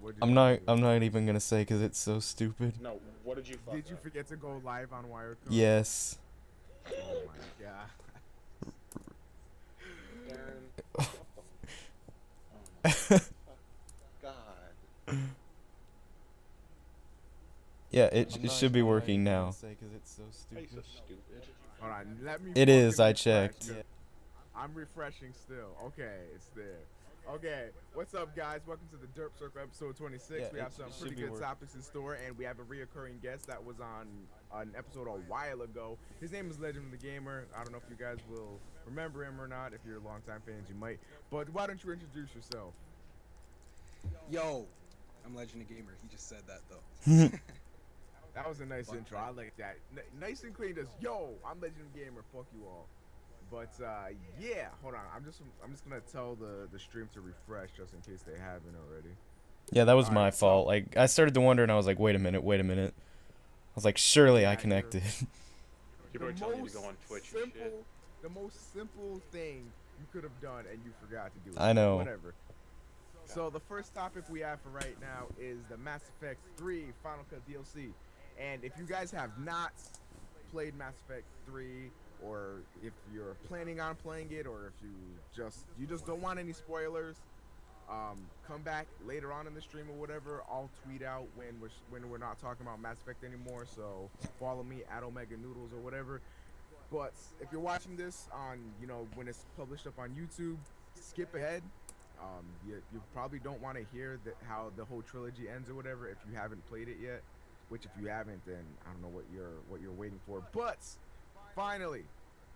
What did you I'm fucking not. do? I'm not even gonna say because it's so stupid. No, what did you fuck Did you up? forget to go live on Wirecard? Yes. Oh my god. Darren, what the? Oh my fuck, God. Yeah, I'm it not, should be I'm not working even gonna now. say because it's so stupid. Why are you so stupid? Hold on, let me It fucking is. I refresh. checked. I'm refreshing still. Okay, it's there. Okay, what's up, guys? Welcome to the Derp Circle episode 26. Yeah, We have it some should pretty be good working. topics in store, and we have a reoccurring guest that was on an episode a while ago. His name is Legend of the Gamer. I don't know if you guys will remember him or not. If you're longtime fans, you might. But why don't you introduce yourself? Yo, I'm Legend of Gamer. He just said that though. That was a nice intro. I like that. Nice and clean. Just yo, I'm Legend of Gamer. Fuck you all. But yeah, hold on. I'm just gonna tell the stream to refresh just in case they haven't already. Yeah, that was All my right, so fault. Like, I started to wonder, and I was like, wait a minute, wait a minute. I was like, surely I yeah, connected. People the are telling you to most go on Twitch and shit. simple, the most simple thing you could have done and you forgot to do it. I know. Whatever. So the first topic we have for right now is the Mass Effect 3 Final Cut DLC. And if you guys have not played Mass Effect 3, or if you're planning on playing it, or if you just don't want any spoilers, come back later on in the stream or whatever. I'll tweet out when we're not talking about Mass Effect anymore. So follow me at Omega Noodles or whatever. But if you're watching this on, when it's published up on YouTube, skip ahead. You probably don't want to hear how the whole trilogy ends or whatever if you haven't played it yet. Which, if you haven't, then I don't know what you're waiting for. But finally,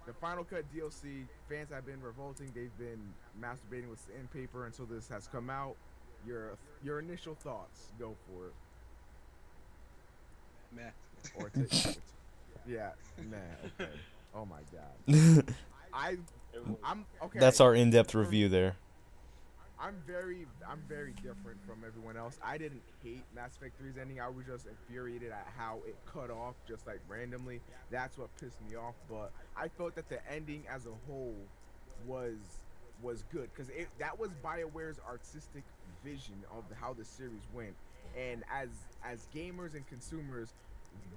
the Final Cut DLC. Fans have been revolting. They've been masturbating with sandpaper until this has come out. Your initial thoughts. Go for it. Meh. Or yeah, man. Okay. Oh my god. I I'm okay. That's our in-depth For review there. I'm very different from everyone else. I didn't hate Mass Effect 3's ending. I was just infuriated at how it cut off just like randomly. That's what pissed me off. But I felt that the ending as a whole was good because that was BioWare's artistic vision of how the series went. And as gamers and consumers,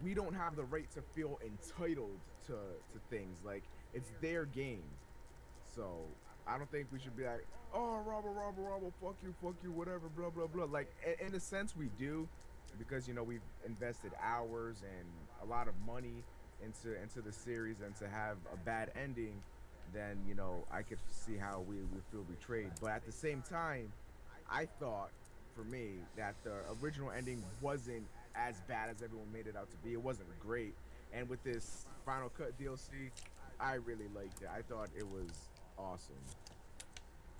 we don't have the right to feel entitled to things like it's their game. So I don't think we should be like, oh, Robert, fuck you, whatever, blah, blah, blah. Like, in a sense, we do, because we've invested hours and a lot of money into the series, and to have a bad ending, then I could see how we would feel betrayed. But at the same time, I thought, for me, that the original ending wasn't as bad as everyone made it out to be. It wasn't great, and with this Final Cut DLC, I really liked it. I thought it was awesome.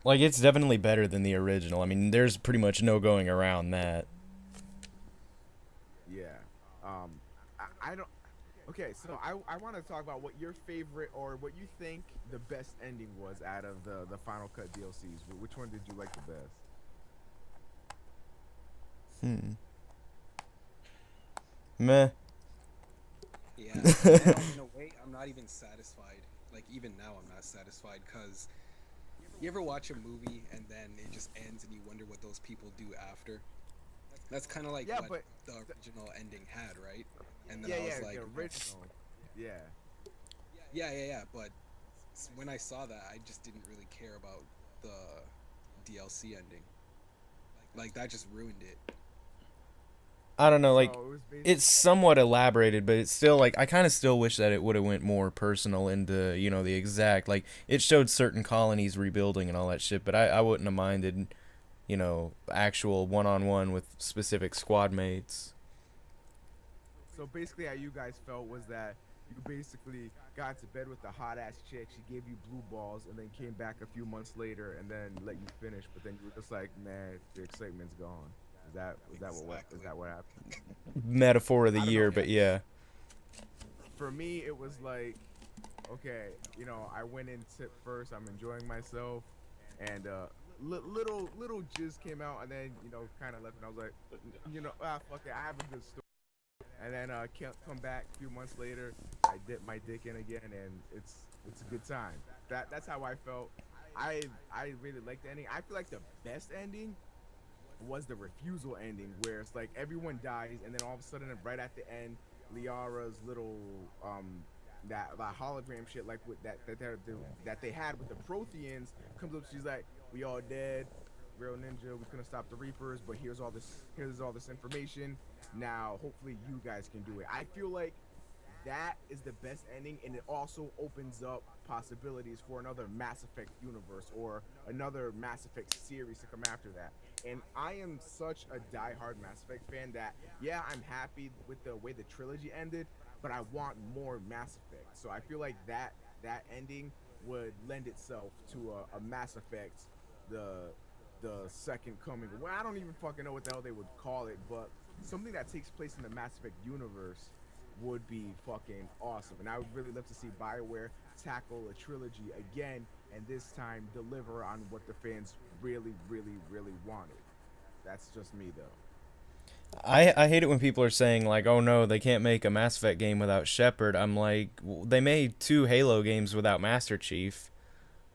Like, it's definitely better than the original. I mean, there's pretty much no going around that. Yeah. I don't. Okay, so I want to talk about what your favorite or what you think the best ending was out of the Final Cut DLCs. Which one did you like the best? Meh. Yeah. Now, in a way, I'm not even satisfied. Like even now, I'm not satisfied because you ever watch a movie and then it just ends and you wonder what those people do after? That's kind of like Yeah, what but the original ending had, right? And then yeah, I was yeah, like, the original. Yeah. yeah. But when I saw that, I just didn't really care about the DLC ending. Like that just ruined it. I don't know, So like, it was it's somewhat elaborated, but it's still, like, I kind of still wish that it would have went more personal into, the exact, like, it showed certain colonies rebuilding and all that shit, but I wouldn't have minded, actual one-on-one with specific squad mates. so basically how you guys felt was that you basically got to bed with a hot ass chick. She gave you blue balls, and then came back a few months later, and then let you finish. But then you were just like, man, the excitement's gone. Is Exactly. that what happened? Metaphor of the I don't know. year, but yeah. For me, it was like, okay, I went in tip first. I'm enjoying myself, and little jizz came out, and then kind of left, and I was like, fuck it, I have a good story. And then come back a few months later, I dip my dick in again, and it's a good time. That's how I felt. I really liked the ending. I feel like the best ending was the refusal ending, where it's like everyone dies, and then all of a sudden, right at the end, Liara's little that hologram shit, like with that they had with the Protheans, comes up. She's like, "We all dead, real ninja. We couldn't stop the Reapers, but here's all this information. Now, hopefully, you guys can do it." I feel like that is the best ending, and it also opens up possibilities for another Mass Effect universe or another Mass Effect series to come after that. And I am such a diehard Mass Effect fan that, yeah, I'm happy with the way the trilogy ended, but I want more Mass Effect. So I feel like that ending would lend itself to a Mass Effect, the second coming. Well, I don't even fucking know what the hell they would call it, but something that takes place in the Mass Effect universe would be fucking awesome. And I would really love to see BioWare tackle a trilogy again, and this time deliver on what the fans really, really, really wanted. That's just me, though. I hate it when people are saying like, oh no, they can't make a Mass Effect game without Shepard. I'm like, they made 2 Halo games without Master Chief.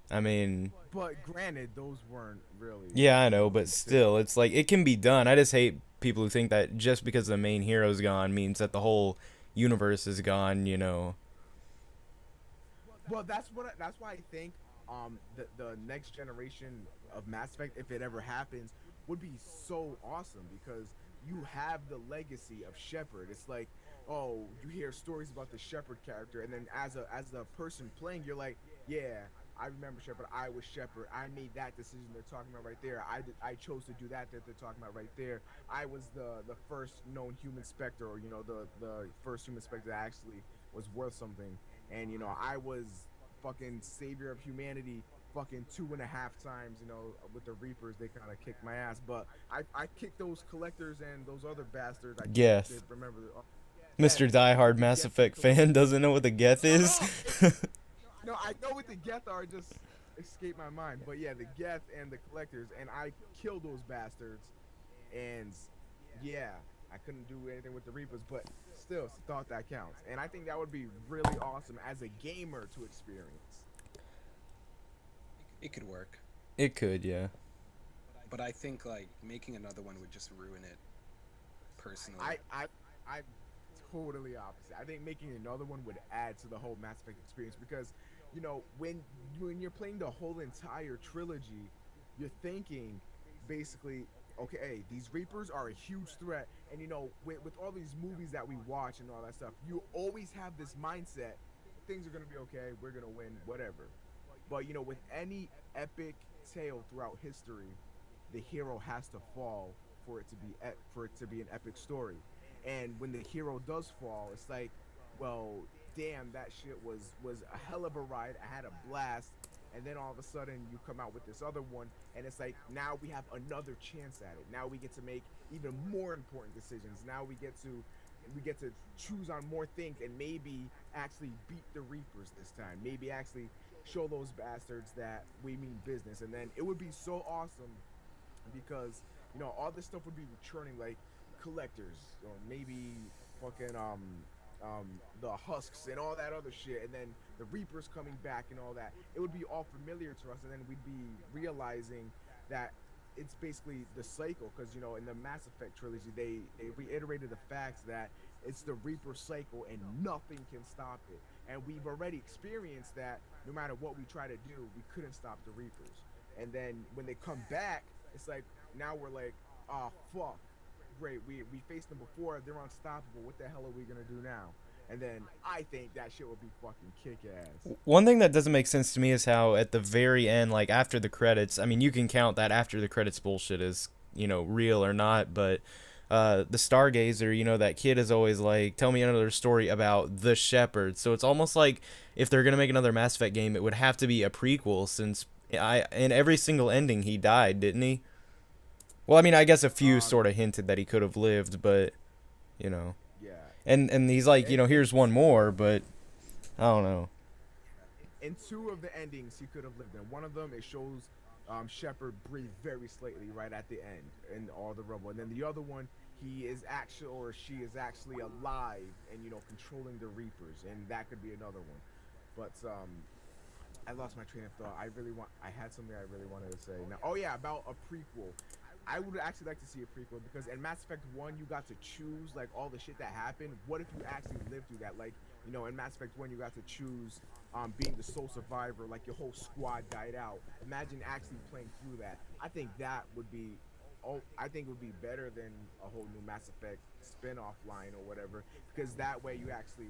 I mean, But granted, those weren't really. yeah, I know, but still, it's like it can be done. I just hate people who think that just because the main hero's gone means that the whole universe is gone. You know. Well, that's why I think the next generation of Mass Effect, if it ever happens, would be so awesome because you have the legacy of Shepard. It's like, oh, you hear stories about the Shepard character, and then as a person playing, you're like, yeah, I remember Shepard. I was Shepard. I made that decision they're talking about right there. I chose to do that they're talking about right there. I was the first known human Spectre, or the first human Spectre that actually was worth something. And I was fucking savior of humanity fucking 2.5 times. With the Reapers, they kind of kicked my ass, but I kicked those collectors and those other bastards. I Geth. did remember Mr. Geth, Diehard the Mass Geth Effect fan doesn't know what the Geth no, is. no, I know what the Geth are, just escape my mind. But yeah, the Geth and the collectors, and I killed those bastards. And yeah, I couldn't do anything with the Reapers, but still, thought that counts. And I think that would be really awesome as a gamer to experience. It could work, It could, yeah. but I think like making another one would just ruin it. Personally, I'm totally opposite. I think making another one would add to the whole Mass Effect experience because, when you're playing the whole entire trilogy, you're thinking basically, okay, these Reapers are a huge threat, and with all these movies that we watch and all that stuff, you always have this mindset: things are gonna be okay, we're gonna win, whatever. But with any epic tale throughout history, the hero has to fall for it to be an epic story. And when the hero does fall, it's like, well, damn, that shit was a hell of a ride. I had a blast, and then all of a sudden you come out with this other one, and it's like now we have another chance at it. Now we get to make even more important decisions. Now we get to choose on more things and maybe actually beat the Reapers this time. Maybe actually show those bastards that we mean business. And then it would be so awesome because all this stuff would be returning, like collectors, or maybe fucking the husks and all that other shit, and then the Reapers coming back and all that. It would be all familiar to us, and then we'd be realizing that it's basically the cycle, because in the Mass Effect trilogy they reiterated the facts that it's the Reaper cycle and nothing can stop it. And we've already experienced that no matter what we try to do, we couldn't stop the Reapers. And then when they come back, it's like now we're like, oh fuck, great, we faced them before, they're unstoppable. What the hell are we gonna do now? And then I think that shit would be fucking kick ass. One thing that doesn't make sense to me is how at the very end, like after the credits, I mean, you can count that after the credits bullshit is, real or not, but the Stargazer, that kid is always like, tell me another story about the Shepherd. So it's almost like if they're going to make another Mass Effect game, it would have to be a prequel since in every single ending he died, didn't he? Well, I mean, I guess a few sort of hinted that he could have lived, but, Yeah. And he's like, here's one more, but I don't know. In two of the endings, he could have lived in. One of them, it shows Shepard breathe very slightly right at the end in all the rubble. And then the other one, he is actually, or she is actually alive and, controlling the Reapers. And that could be another one. But I lost my train of thought. I had something I really wanted to say. Now, oh yeah, about a prequel. I would actually like to see a prequel because in Mass Effect 1 you got to choose like all the shit that happened. What if you actually lived through that? Like, in Mass Effect 1 you got to choose being the sole survivor, like your whole squad died out. Imagine actually playing through that. I think that would be I think it would be better than a whole new Mass Effect spin-off line or whatever because that way you actually,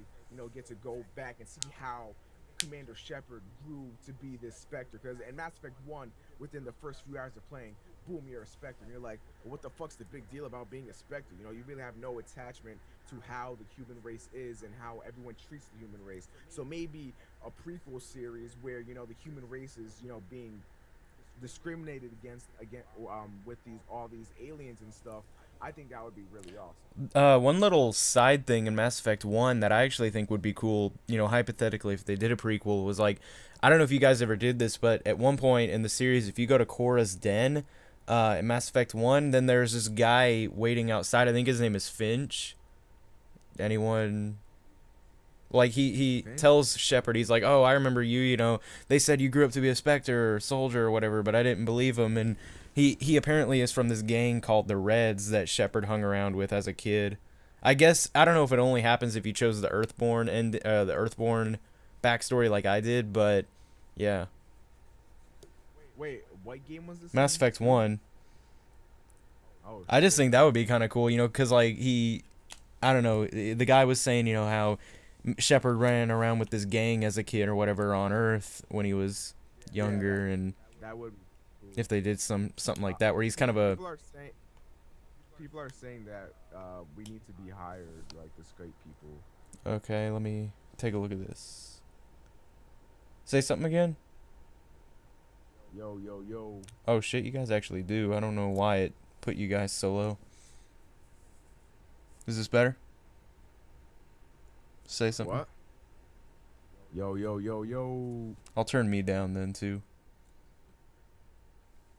get to go back and see how Commander Shepard grew to be this Spectre because in Mass Effect 1 within the first few hours of playing, boom, you're a Spectre. And you're like, well, what the fuck's the big deal about being a Spectre? You really have no attachment to how the human race is and how everyone treats the human race. So maybe a prequel series where, the human race is, being discriminated against with all these aliens and stuff. I think that would be really awesome. One little side thing in Mass Effect 1 that I actually think would be cool, hypothetically, if they did a prequel, was like, I don't know if you guys ever did this, but at one point in the series, if you go to Cora's den in Mass Effect 1, then there's this guy waiting outside. I think his name is Finch. Anyone? Like, he tells Shepard, he's like, oh, I remember you, they said you grew up to be a Spectre or soldier or whatever, but I didn't believe him, and he apparently is from this gang called the Reds that Shepard hung around with as a kid. I guess, I don't know if it only happens if you chose the Earthborn and the Earthborn backstory like I did, but yeah. Wait, what game was this? Mass Effect 1. Oh, I just think that would be kind of cool, because, like, I don't know, the guy was saying, how Shepard ran around with this gang as a kid or whatever on Earth when he was younger, and that would. If they did something like that, where he's kind of a. People are saying that we need to be hired, like the Skype people. Okay, let me take a look at this. Say something again. Yo, yo, yo. Oh shit, you guys actually do. I don't know why it put you guys so low. Is this better? Say something. What? Yo, yo, yo, yo. I'll turn me down then too.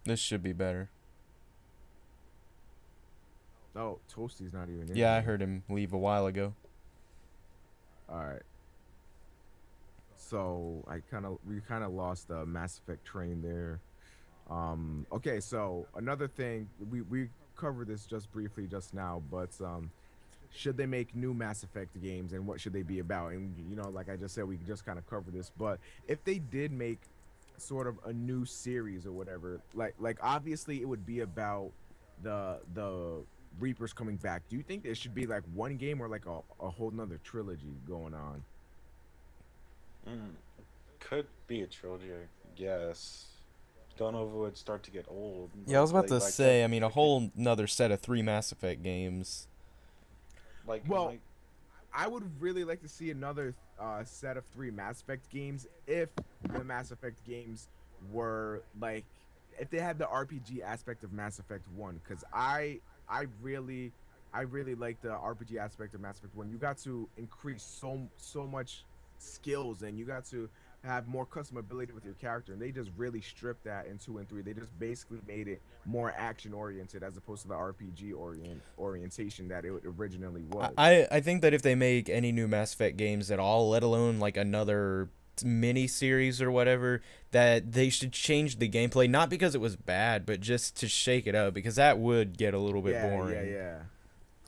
This should be better. Oh, Toasty's not even in. Yeah, I here. heard him leave a while ago. All right. So we kind of lost the Mass Effect train there. Okay, so another thing we covered this just briefly just now, but should they make new Mass Effect games and what should they be about? And like I just said, we just kind of covered this, but if they did make sort of a new series or whatever, like obviously it would be about the Reapers coming back. Do you think there should be like one game or like a whole nother trilogy going on? Could be a trilogy, I guess. Don't know if it would start to get old. Yeah, I was about to like say, that- I mean, a whole nother set of 3 Mass Effect games. Well, I would really like to see another set of 3 Mass Effect games if the Mass Effect games were like if they had the RPG aspect of Mass Effect 1, because I really like the RPG aspect of Mass Effect 1. You got to increase so much skills and you got to have more customability with your character, and they just really stripped that in 2 and 3. They just basically made it more action oriented as opposed to the RPG orientation that it originally was. I think that if they make any new Mass Effect games at all, let alone like another mini series or whatever, that they should change the gameplay, not because it was bad, but just to shake it up, because that would get a little bit boring. Yeah.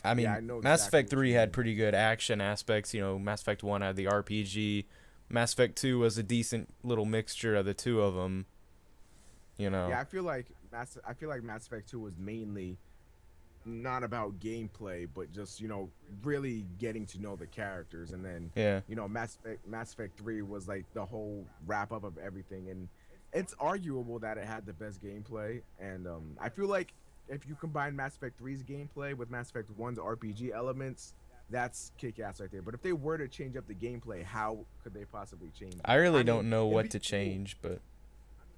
I mean, I know Mass exactly Effect what 3 you had mean. pretty good action aspects. Mass Effect 1 had the RPG. Mass Effect 2 was a decent little mixture of the two of them. Yeah, I feel like Mass Effect 2 was mainly not about gameplay, but just really getting to know the characters, and then Yeah. Mass Effect 3 was like the whole wrap up of everything, and it's arguable that it had the best gameplay, and I feel like if you combine Mass Effect 3's gameplay with Mass Effect 1's RPG elements, that's kick ass right there. But if they were to change up the gameplay, how could they possibly change it? I really mean, don't know it'd what be to cool. change, but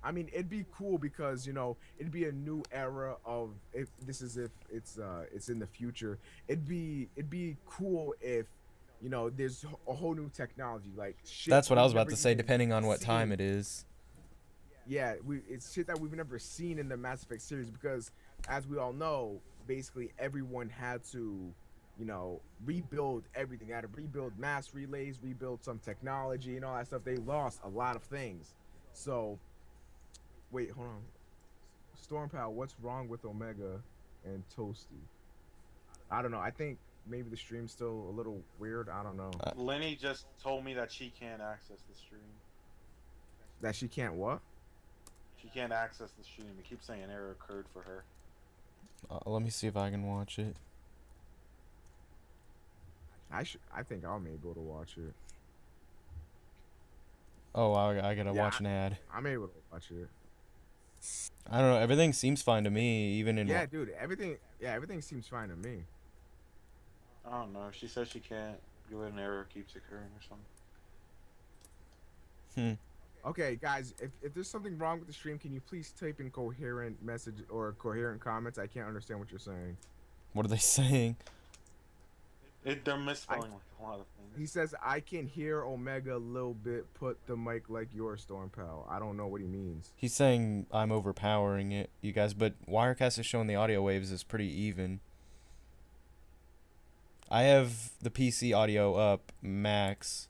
I mean, it'd be cool because it'd be a new era of if it's in the future. It'd be cool if there's a whole new technology like shit. that's what I was we've about never to say, even depending on what seen. time it is. Yeah, it's shit that we've never seen in the Mass Effect series because, as we all know, basically everyone had to, rebuild everything. They had to rebuild mass relays, rebuild some technology, and all that stuff. They lost a lot of things. So, wait, hold on. StormPow, what's wrong with Omega and Toasty? I don't know. I think maybe the stream's still a little weird. I don't know. Lenny just told me that she can't access the stream. That she can't what? She can't access the stream. It keeps saying an error occurred for her. Let me see if I can watch it. I think I'm able to watch it. Oh, I gotta Yeah, watch an ad. I'm able to watch it. I don't know. Everything seems fine to me, even in. Yeah, dude. Everything seems fine to me. I don't know. She says she can't do it. An error keeps occurring or something. Okay, guys. If there's something wrong with the stream, can you please type in coherent message or coherent comments? I can't understand what you're saying. What are they saying? They're misspelling like a lot of things. He says I can hear Omega a little bit. Put the mic like your StormPow. I don't know what he means. He's saying I'm overpowering it, you guys, but Wirecast is showing the audio waves is pretty even. I have the PC audio up max.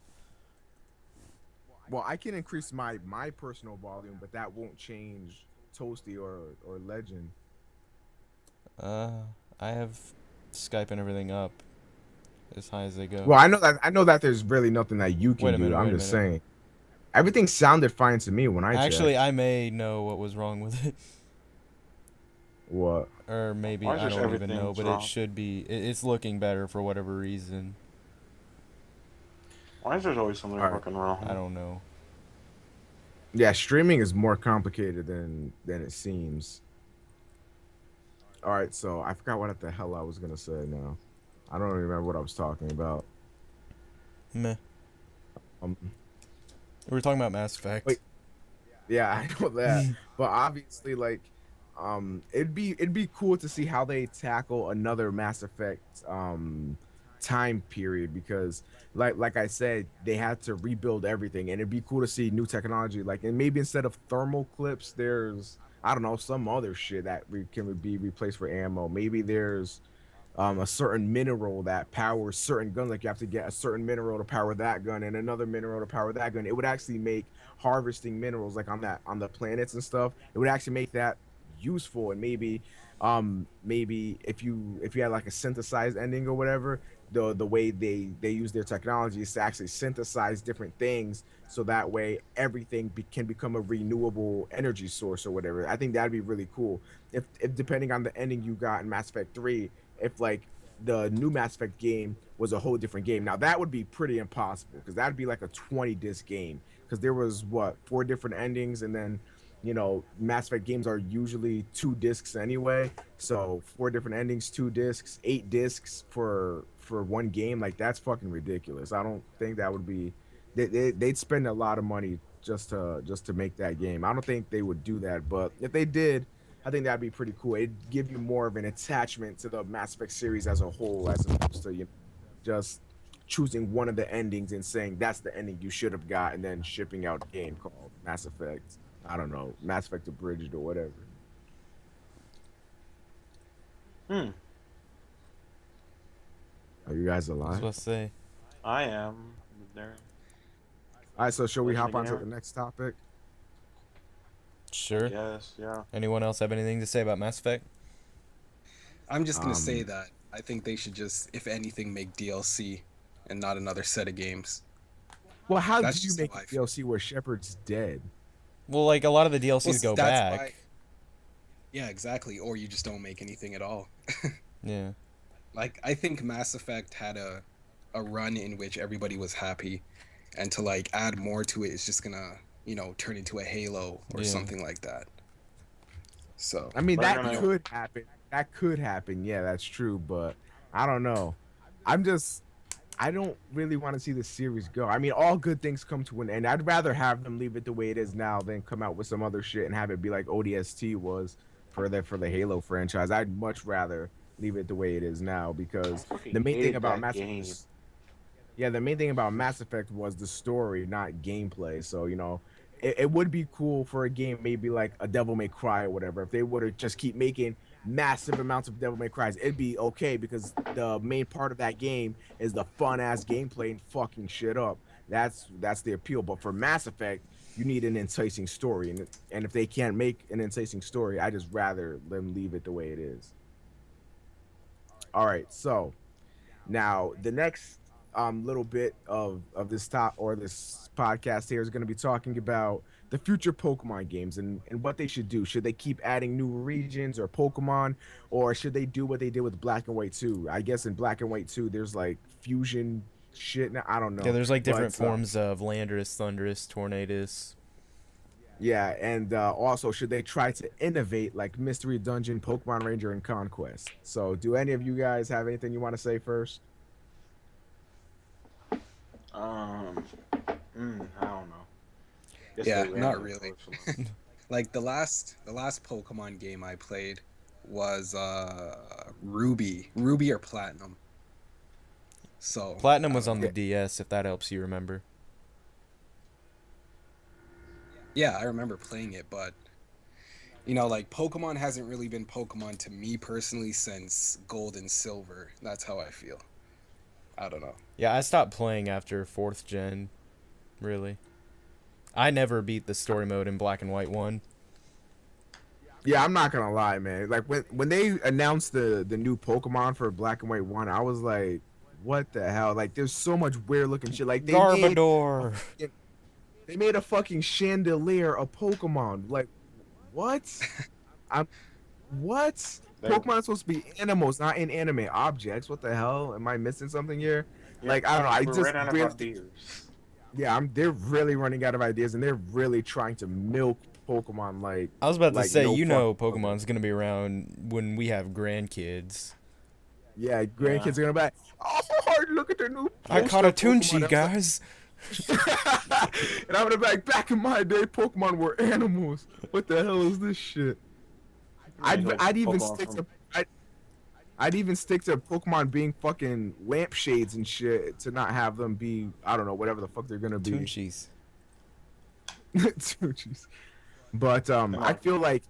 Well, I can increase my personal volume, but that won't change Toasty or Legend. I have Skype and everything up as high as they go. Well, I know that there's really nothing that you can do. I'm just saying. Everything sounded fine to me when I Actually, checked. I may know what was wrong with it. What? Or maybe Why is I just don't even know, everything's but wrong? it should be. It's looking better for whatever reason. Why is there always something Alright. fucking wrong? I don't know. Yeah, streaming is more complicated than it seems. All right, so I forgot what the hell I was gonna say now. I don't remember what I was talking about. Meh. Um, We were talking about Mass Effect. Wait. Yeah, I know that, but obviously, like, it'd be cool to see how they tackle another Mass Effect time period because, like I said, they had to rebuild everything, and it'd be cool to see new technology, like, and maybe instead of thermal clips, there's I don't know some other shit that can be replaced for ammo. Maybe there's a certain mineral that powers certain guns. Like you have to get a certain mineral to power that gun and another mineral to power that gun. It would actually make harvesting minerals like on the planets and stuff. It would actually make that useful. And maybe if you had like a synthesized ending or whatever, the way they use their technology is to actually synthesize different things so that way everything can become a renewable energy source or whatever. I think that'd be really cool. If depending on the ending you got in Mass Effect 3, if like the new Mass Effect game was a whole different game. Now that would be pretty impossible because that'd be like a 20 disc game because there was what 4 different endings and then Mass Effect games are usually 2 discs anyway. So 4 different endings, 2 discs, 8 discs for one game. Like that's fucking ridiculous. I don't think that would be. They'd spend a lot of money just to make that game. I don't think they would do that, but if they did, I think that'd be pretty cool. It'd give you more of an attachment to the Mass Effect series as a whole, as opposed to just choosing one of the endings and saying that's the ending you should have got, and then shipping out a game called Mass Effect. I don't know, Mass Effect Abridged or whatever. Are you guys I was alive? about to say. I am there. All right, so shall we hop on to Listening the out. next topic? Sure. Yes, yeah. Anyone else have anything to say about Mass Effect? I'm just gonna say that I think they should just, if anything, make DLC and not another set of games. Well, how That's do you just make how a I feel. DLC where Shepard's dead? Well, like a lot of the DLCs Well, go that's back. why- Yeah, exactly. Or you just don't make anything at all. Yeah. Like I think Mass Effect had a run in which everybody was happy, and to like add more to it is just gonna turn into a Halo or Yeah. something like that. So I mean, We're that gonna- could happen. That could happen. Yeah, that's true. But I don't know. I don't really want to see the series go. I mean, all good things come to an end. I'd rather have them leave it the way it is now than come out with some other shit and have it be like ODST was for the Halo franchise. I'd much rather leave it the way it is now because fucking the main thing hated about that Mass game. Effect. Yeah, the main thing about Mass Effect was the story, not gameplay. So it would be cool for a game maybe like a Devil May Cry or whatever. If they were to just keep making massive amounts of Devil May Cries, it'd be okay because the main part of that game is the fun ass gameplay and fucking shit up. That's the appeal. But for Mass Effect, you need an enticing story, and if they can't make an enticing story, I just rather them leave it the way it is. All right, so now the next little bit of this top or this podcast here is going to be talking about the future Pokemon games and what they should do. Should they keep adding new regions or Pokemon, or should they do what they did with Black and White 2? I guess in Black and White 2 there's like fusion shit. Now, I don't know. Yeah, there's like different But, forms of Landorus, Thundurus, Tornadus. yeah, and also should they try to innovate like Mystery Dungeon, Pokemon Ranger, and Conquest? So, do any of you guys have anything you want to say first? Um, I don't know. Guess Yeah, they ran not it really. personally. Like the last Pokemon game I played was Ruby or Platinum. So Platinum was on the Yeah. DS, if that helps you remember. yeah, I remember playing it, but you know, like Pokemon hasn't really been Pokemon to me personally since Gold and Silver. That's how I feel. I don't know. Yeah, I stopped playing after 4th gen, really. I never beat the story mode in Black and White 1. Yeah, I'm not gonna lie, man. Like when they announced the new Pokemon for Black and White 1, I was like, what the hell? Like, there's so much weird looking shit. Like Garbodor! they made a fucking chandelier of Pokemon. Like, what? I'm what? They- Pokemon are supposed to be animals, not inanimate objects. What the hell? Am I missing something here? Yeah, Like, I don't know. I we're just running out of really, ideas. yeah, they're really running out of ideas, and they're really trying to milk Pokemon like. I was about to like, say, no you know fuck- Pokemon's going to be around when we have grandkids. Yeah, grandkids are gonna be like, oh, look at the new. I caught a poster Pokemon." Tunchi, I was like- guys! and I'm gonna be like, back in my day, Pokemon were animals. What the hell is this shit? I'd even Pokemon stick from- to I'd even stick to Pokemon being fucking lampshades and shit to not have them be, I don't know, whatever the fuck they're gonna be. Tunchis. Tunchis. But I feel like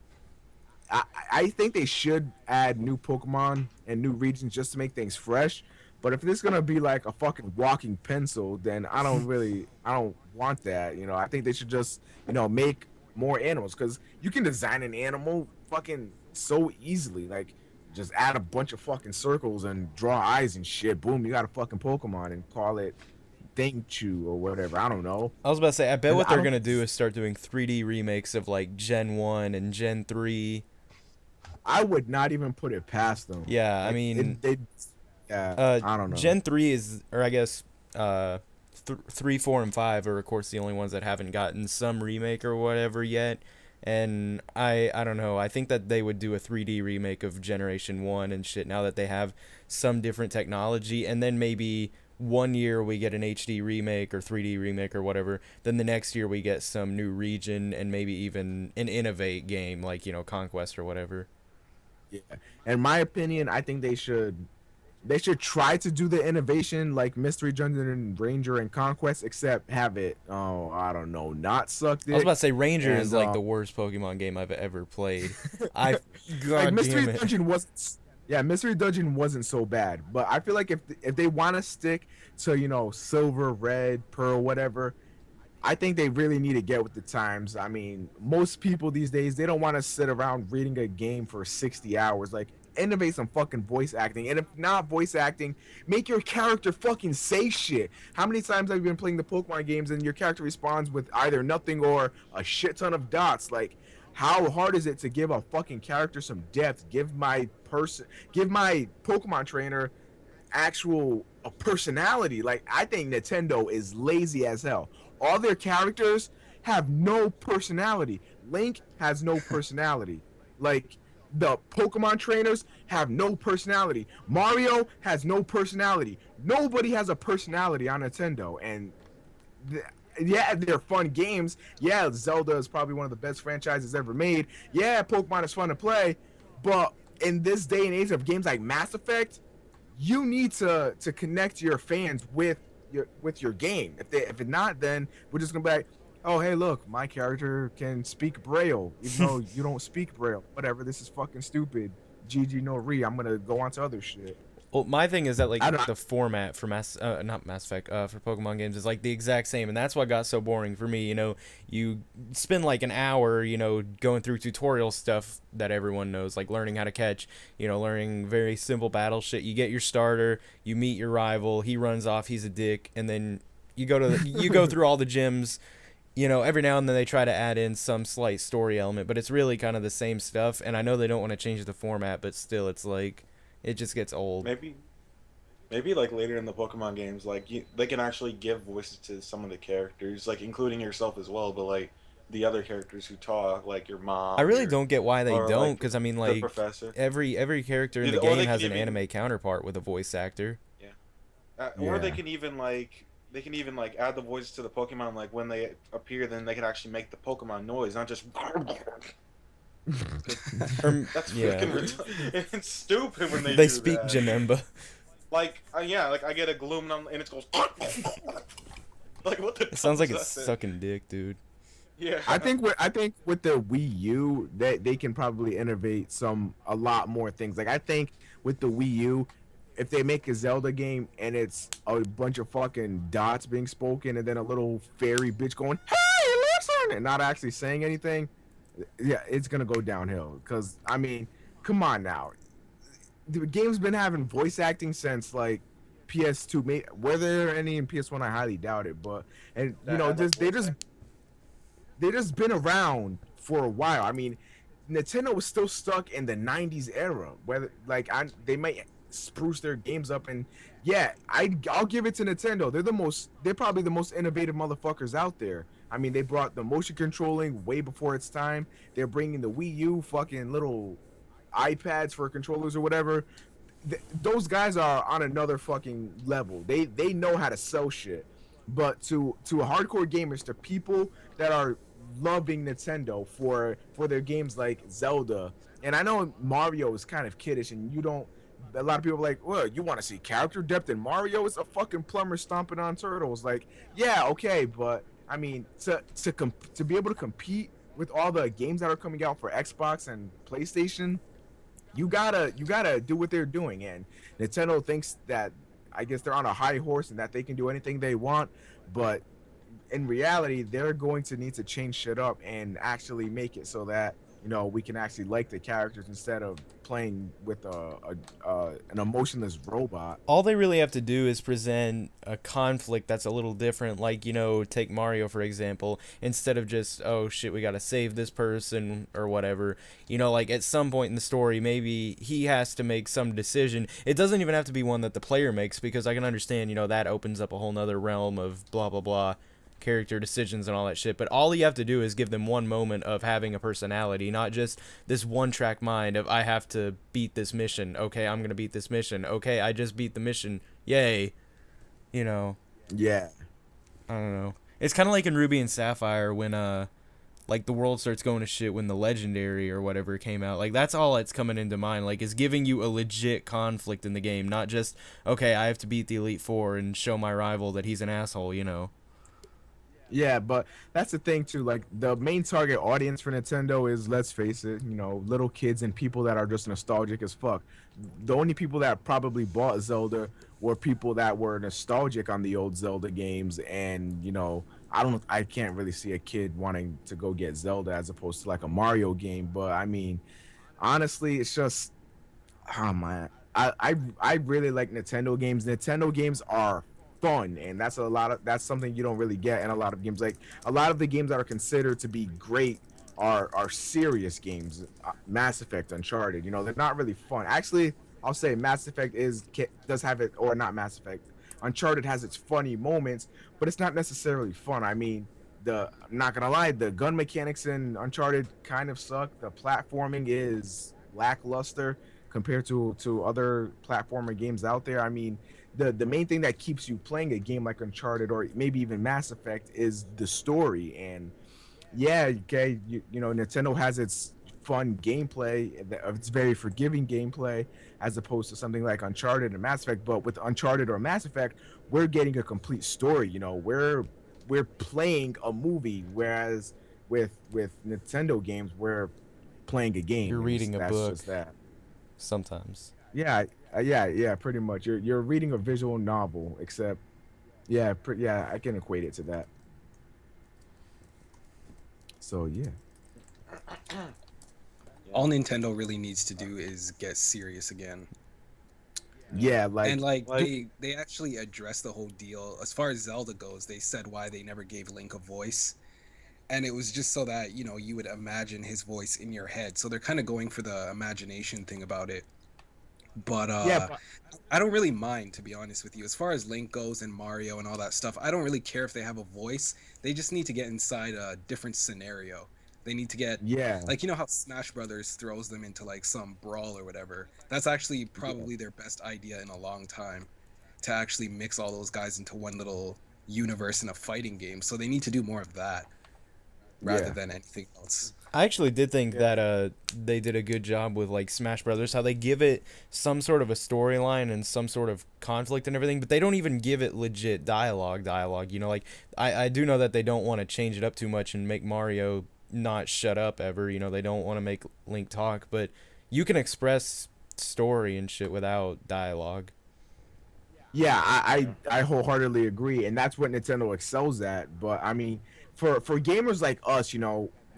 I think they should add new Pokemon and new regions just to make things fresh. But if this is gonna be like a fucking walking pencil, then I don't want that. You know, I think they should just, make more animals, because you can design an animal fucking so easily. Like, just add a bunch of fucking circles and draw eyes and shit. Boom, you got a fucking Pokemon and call it Dingchu or whatever. I don't know. I was about to say, I bet And what I they're don't- going to do is start doing 3D remakes of like Gen 1 and Gen 3. I would not even put it past them. Yeah, I Like, mean, yeah, I don't know. Gen 3 is, or I guess 3, 4, and 5 are, of course, the only ones that haven't gotten some remake or whatever yet. And I don't know. I think that they would do a 3D remake of Generation 1 and shit now that they have some different technology. And then maybe one year we get an HD remake or 3D remake or whatever. Then the next year we get some new region and maybe even an Innovate game like, Conquest or whatever. Yeah. In my opinion, I think they should try to do the innovation like Mystery Dungeon and Ranger and Conquest, except have it, I don't know, not suck dick. I was about to say Ranger is And, like the worst Pokemon game I've ever played. God like Mystery damn it. Dungeon was, yeah, Mystery Dungeon wasn't so bad, but I feel like if they want to stick to Silver, Red, Pearl, whatever, I think they really need to get with the times. I mean, most people these days, they don't want to sit around reading a game for 60 hours. Like, innovate some fucking voice acting. And if not voice acting, make your character fucking say shit. How many times have you been playing the Pokemon games and your character responds with either nothing or a shit ton of dots? Like, how hard is it to give a fucking character some depth? Give my Pokemon trainer a personality. Like, I think Nintendo is lazy as hell. All their characters have no personality. Link has no personality. Like, the Pokemon trainers have no personality. Mario has no personality. Nobody has a personality on Nintendo. And yeah, they're fun games. Yeah, Zelda is probably one of the best franchises ever made. Yeah, Pokemon is fun to play. But in this day and age of games like Mass Effect, you need to connect your fans with your game. If it's not, then we're just gonna be like, oh, hey, look, my character can speak Braille, even though you don't speak Braille. Whatever, this is fucking stupid. GG no re. I'm gonna go on to other shit. Well, my thing is that like I don't. the format for not Mass Effect, for Pokemon games is like the exact same, and that's what got so boring for me. You know, you spend like an hour, you know, going through tutorial stuff that everyone knows, like learning how to catch, you know, learning very simple battle shit. You get your starter, you meet your rival, he runs off, he's a dick, and then you go through all the gyms. You know, every now and then they try to add in some slight story element, but it's really kind of the same stuff. And I know they don't want to change the format, but still, it's like it just gets old. Maybe like later in the Pokemon games, like they can actually give voices to some of the characters, like including yourself as well, but like the other characters who talk, like your mom. I really don't get why they or don't, like because I mean, the like professor. every character in the Or game they has could an even anime counterpart with a voice actor. yeah, or Yeah. they can even like add the voices to the Pokemon, like when they appear, then they can actually make the Pokemon noise, not just. That's Yeah, freaking it's stupid when they do speak that. Janemba. Like yeah, like I get a Gloom and it goes. Like what the? It sounds like fuck it's is that? sucking dick, dude. Yeah. I think with the Wii U, they can probably innovate a lot more things. Like I think with the Wii U, if they make a Zelda game and it's a bunch of fucking dots being spoken and then a little fairy bitch going, "Hey, listen," and not actually saying anything, yeah, it's gonna go downhill. Cause I mean, come on now, the game's been having voice acting since like PS2. Were there any in PS1? I highly doubt it. But and you That know, had, like, just they voice just been around for a while. I mean, Nintendo was still stuck in the '90s era. Whether like they might spruce their games up, and yeah, I'll give it to Nintendo. They're probably the most innovative motherfuckers out there. I mean, they brought the motion controlling way before its time. They're bringing the Wii U fucking little iPads for controllers or whatever. Those guys are on another fucking level. They know how to sell shit. But to hardcore gamers, to people that are loving Nintendo for their games like Zelda, and I know Mario is kind of kiddish, and you don't. A lot of people are like, well, you want to see character depth in Mario? It's a fucking plumber stomping on turtles. Like, yeah, okay, but I mean, to be able to compete with all the games that are coming out for Xbox and PlayStation, you gotta do what they're doing. And Nintendo thinks that, I guess, they're on a high horse and that they can do anything they want, but in reality they're going to need to change shit up and actually make it so that, you know, we can actually like the characters instead of playing with an emotionless robot. All they really have to do is present a conflict that's a little different. Like, you know, take Mario for example, instead of just, oh shit, we gotta save this person or whatever. You know, like at some point in the story maybe he has to make some decision. It doesn't even have to be one that the player makes, because I can understand, you know, that opens up a whole nother realm of blah blah blah character decisions and all that shit. But all you have to do is give them one moment of having a personality, not just this one track mind of, I have to beat this mission, okay, I'm gonna beat this mission, okay, I just beat the mission, yay. You know, Yeah. I don't know, it's kind of like in Ruby and Sapphire when like the world starts going to shit when the legendary or whatever came out. Like that's all that's coming into mind, like is giving you a legit conflict in the game, not just, okay, I have to beat the Elite Four and show my rival that he's an asshole, you know. Yeah, but that's the thing too. Like the main target audience for Nintendo is, let's face it, you know, little kids and people that are just nostalgic as fuck. The only people that probably bought Zelda were people that were nostalgic on the old Zelda games, and you know, I can't really see a kid wanting to go get Zelda as opposed to like a Mario game. But I mean, honestly, it's just, oh man, I really like Nintendo games. Nintendo games are fun, and that's something you don't really get in a lot of games. Like a lot of the games that are considered to be great are serious games. Mass Effect, Uncharted, you know, they're not really fun. Actually, I'll say Mass Effect does have it, or not Mass Effect. Uncharted has its funny moments, but it's not necessarily fun. I mean, I'm not gonna lie, the gun mechanics in Uncharted kind of suck. The platforming is lackluster compared to other platformer games out there. I mean, the main thing that keeps you playing a game like Uncharted or maybe even Mass Effect is the story. And yeah, okay, you know, Nintendo has its fun gameplay, it's very forgiving gameplay, as opposed to something like Uncharted and Mass Effect. But with Uncharted or Mass Effect, we're getting a complete story. You know, we're playing a movie, whereas with Nintendo games, we're playing a game. You're reading a That's book just that. sometimes. Yeah, pretty much. You're reading a visual novel, except yeah, I can equate it to that. So yeah. All Nintendo really needs to do is get serious again. Yeah, And like Like they actually addressed the whole deal. As far as Zelda goes, they said why they never gave Link a voice. And it was just so that, you would imagine his voice in your head. So they're kind of going for the imagination thing about it. But yeah, but I don't really mind, to be honest with you. As far as Link goes and Mario and all that stuff, I don't really care if they have a voice. They just need to get inside a different scenario. They need to get, yeah, like, how Smash Brothers throws them into like some brawl or whatever. That's actually yeah, probably their best idea in a long time, to actually mix all those guys into one little universe in a fighting game. So they need to do more of that rather yeah, than anything else. I actually did think yeah, that they did a good job with like Smash Brothers, how they give it some sort of a storyline and some sort of conflict and everything, but they don't even give it legit dialogue. Like I do know that they don't want to change it up too much and make Mario not shut up ever. They don't want to make Link talk, but you can express story and shit without dialogue. yeah. I wholeheartedly agree, and that's what Nintendo excels at. But I mean, for gamers like us,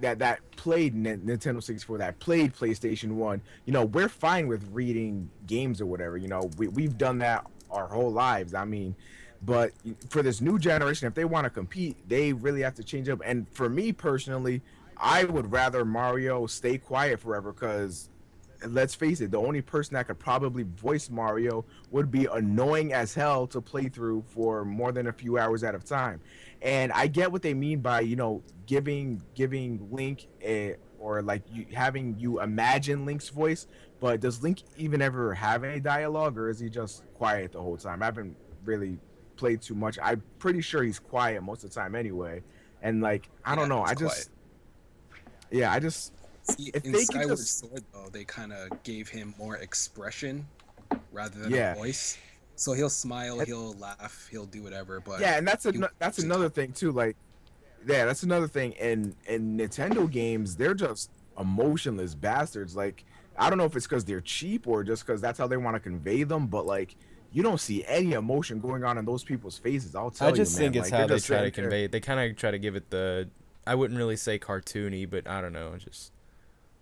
that played Nintendo 64, that played PlayStation 1, we're fine with reading games or whatever. We've done that our whole lives. I mean, but for this new generation, if they want to compete, they really have to change up. And for me personally, I would rather Mario stay quiet forever, because let's face it, the only person that could probably voice Mario would be annoying as hell to play through for more than a few hours at a time. And I get what they mean by, giving Link or like having you imagine Link's voice, but does Link even ever have any dialogue, or is he just quiet the whole time? I haven't really played too much. I'm pretty sure he's quiet most of the time anyway. And like, I Yeah, don't know. he's quiet. I just See, if in they could Skyward just Sword, though, they kind of gave him more expression rather than a yeah. voice. So he'll smile, he'll laugh, he'll do whatever, but Yeah, and he won't that's actually another talk. thing too. Like, yeah, that's another thing. In Nintendo games, they're just emotionless bastards. Like, I don't know if it's because they're cheap or just because that's how they want to convey them. But like, you don't see any emotion going on in those people's faces. I'll I tell you, just think man. it's Like, they're how they just try to sitting there. convey it. They kind of try to give it the, I wouldn't really say cartoony, but I don't know, just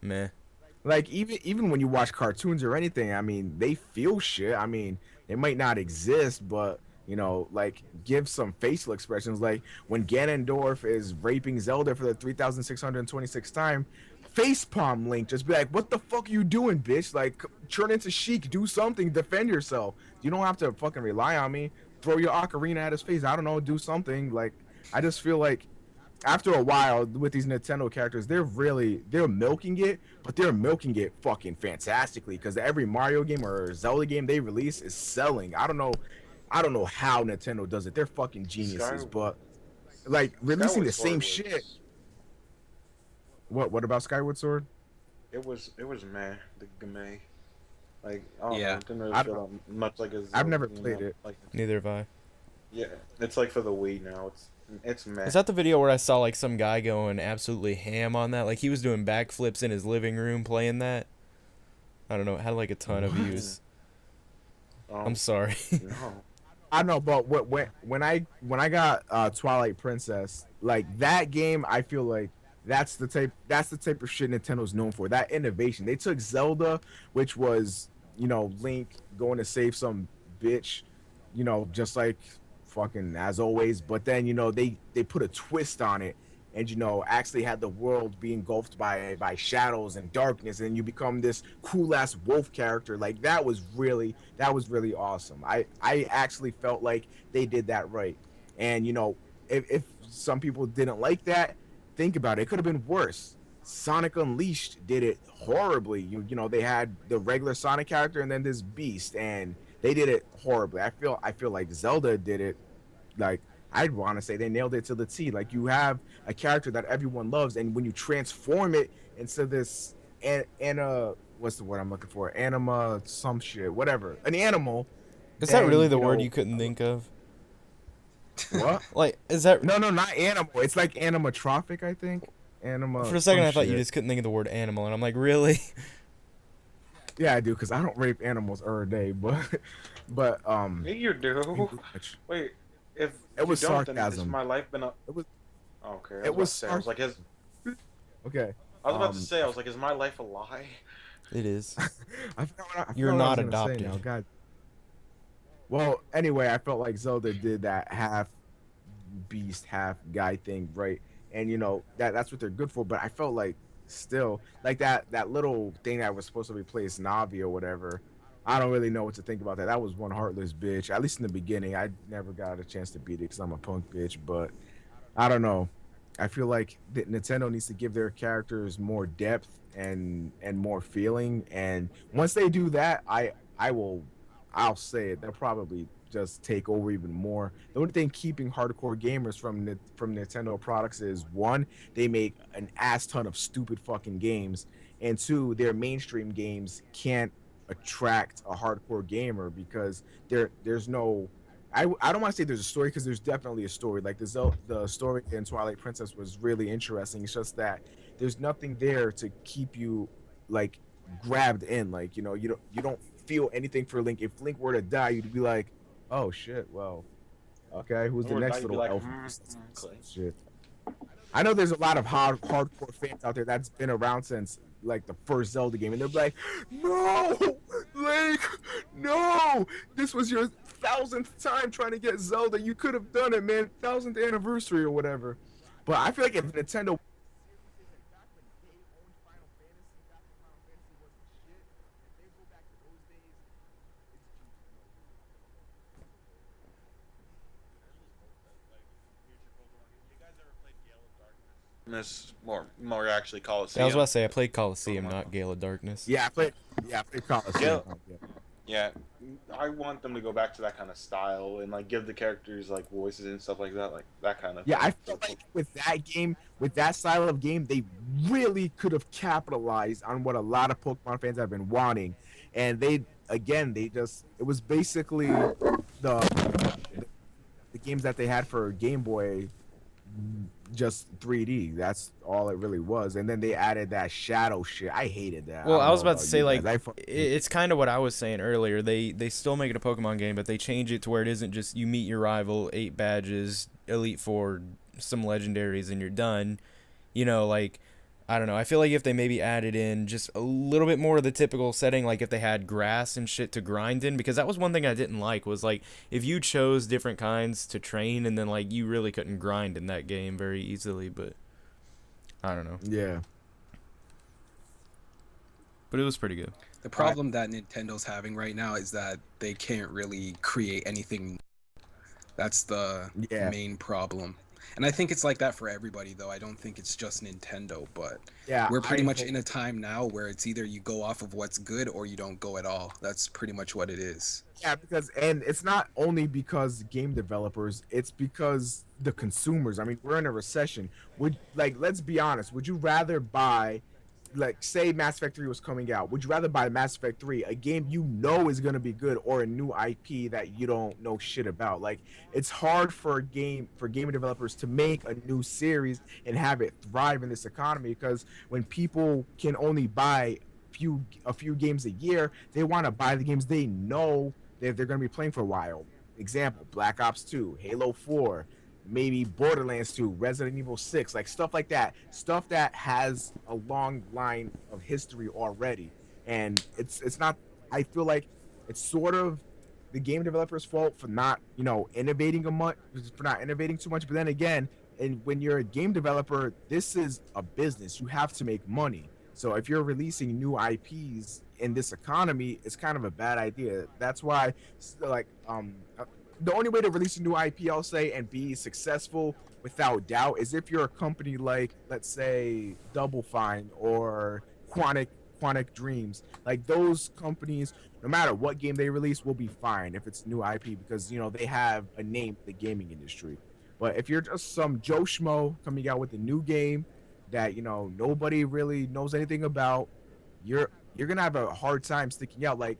meh. Like even when you watch cartoons or anything, I mean, they feel shit. I mean, they might not exist, but like give some facial expressions. Like when Ganondorf is raping Zelda for the 3,626th time, facepalm Link, just be like, "What the fuck are you doing, bitch? Like, turn into Sheik, do something, defend yourself. You don't have to fucking rely on me. Throw your ocarina at his face. I don't know, do something." Like, I just feel like after a while with these Nintendo characters, they're milking it, but they're milking it fucking fantastically, because every Mario game or Zelda game they release is selling. I don't know how Nintendo does it. They're fucking Sky geniuses, but like releasing Skyward the same Sword shit. was What about Skyward Sword? it was meh the game. Like I don't know, Yeah. it didn't really I don't feel know. that much like a I've Zelda never game. played it. Like Neither have I. yeah, it's like for the Wii now. It's meh. Is that the video where I saw like some guy going absolutely ham on that? Like he was doing backflips in his living room playing that. I don't know. It had like a ton of What? views. I'm Um, sorry. no. I know, but when I got Twilight Princess, like that game, I feel like that's the type of shit Nintendo's known for. That innovation. They took Zelda, which was Link going to save some bitch, just like fucking as always. But then they put a twist on it, and actually had the world be engulfed by shadows and darkness, and you become this cool ass wolf character. Like that was really awesome. I actually felt like they did that right. And if some people didn't like that, think about it. It could have been worse. Sonic Unleashed did it horribly. They had the regular Sonic character and then this beast, and they did it horribly. I feel like Zelda did it, like, I'd want to say they nailed it to the T. Like, you have a character that everyone loves, and when you transform it into this what's the word I'm looking for? Anima some shit, whatever. An animal, Is that really then the word you couldn't think of? what? Like, is that No, not animal. It's like animatrophic, I think. Anima. for a second some I thought you shit. just couldn't think of the word animal, and I'm like, really? Yeah, I do, because I don't rape animals every day, but Yeah, you do. pretty much. Wait, if It you was don't, then is sarcasm. my life been a? It was Oh, okay, I it was about was to say. I was like, sarcasm. Okay. I was about to Um, say, I was like, is my life a lie? It is. I You're forgot what I was not gonna say adopted. now. God. Well, anyway, I felt like Zelda did that half beast, half guy thing, right? And that's what they're good for. But I felt like still like that little thing that was supposed to replace Navi or whatever. I don't really know what to think about that. That was one heartless bitch. At least in the beginning, I never got a chance to beat it because I'm a punk bitch. But I don't know. I feel like that Nintendo needs to give their characters more depth and more feeling. And once they do that, I will I'll say it. They'll probably just take over even more. The only thing keeping hardcore gamers from Nintendo products is one, they make an ass ton of stupid fucking games, and two, their mainstream games can't attract a hardcore gamer because there's no I don't want to say there's a story because there's definitely a story. Like the story in Twilight Princess was really interesting. It's just that there's nothing there to keep you like grabbed in. Like you don't feel anything for Link. If Link were to die, you'd be like, oh shit, well, okay, who's the Or next you'd be little like, elf? Clay. Shit. I know there's a lot of hardcore fans out there that's been around since like the first Zelda game, and they're like, "No, Link, no! This was your thousandth time trying to get Zelda. You could have done it, man. Thousandth anniversary or whatever." But I feel like if Nintendo This more actually Yeah, I was Coliseum. about to say I played Coliseum, not Gale of Darkness. I played Coliseum. Yeah, I want them to go back to that kind of style and like give the characters like voices and stuff like that kind of Yeah, thing. I feel like with that game, with that style of game, they really could have capitalized on what a lot of Pokemon fans have been wanting, and they just it was basically the games that they had for Game Boy, just 3D. That's all it really was, and then they added that shadow shit. I hated that. Well, I I don't was know about to about say you like guys. I fucking hate it's kind of what I was saying earlier. They still make it a Pokemon game, but they change it to where it isn't just you meet your rival, 8 badges, Elite Four, some legendaries, and you're done. Like I don't know. I feel like if they maybe added in just a little bit more of the typical setting, like if they had grass and shit to grind in, because that was one thing I didn't like was like if you chose different kinds to train and then like you really couldn't grind in that game very easily, but I don't know. Yeah. But it was pretty good. The problem that Nintendo's having right now is that they can't really create anything. That's the Yeah. main problem. And I think it's like that for everybody, though. I don't think it's just Nintendo, but Yeah. we're pretty much in a time now where it's either you go off of what's good or you don't go at all. That's pretty much what it is. Yeah, and it's not only because game developers, it's because the consumers. I mean, we're in a recession. Let's be honest, would you rather buy like say Mass Effect 3 was coming out, would you rather buy Mass Effect 3, a game you know is going to be good, or a new IP that you don't know shit about? Like it's hard for game developers to make a new series and have it thrive in this economy because when people can only buy a few games a year, they want to buy the games they know that they're going to be playing for a while. Example, Black Ops 2, Halo 4, maybe Borderlands 2, Resident Evil 6, like stuff like that. Stuff that has a long line of history already. And it's not I feel like it's sort of the game developer's fault for not, for not innovating too much. But then again, and when you're a game developer, this is a business. You have to make money. So if you're releasing new IPs in this economy, it's kind of a bad idea. That's why, like, the only way to release a new IP, I'll say, and be successful without doubt is if you're a company like, let's say, Double Fine or Quantic Dreams. Like those companies, no matter what game they release, will be fine if it's new IP because they have a name in the gaming industry. But if you're just some Joe Schmo coming out with a new game that nobody really knows anything about, you're gonna have a hard time sticking out. Like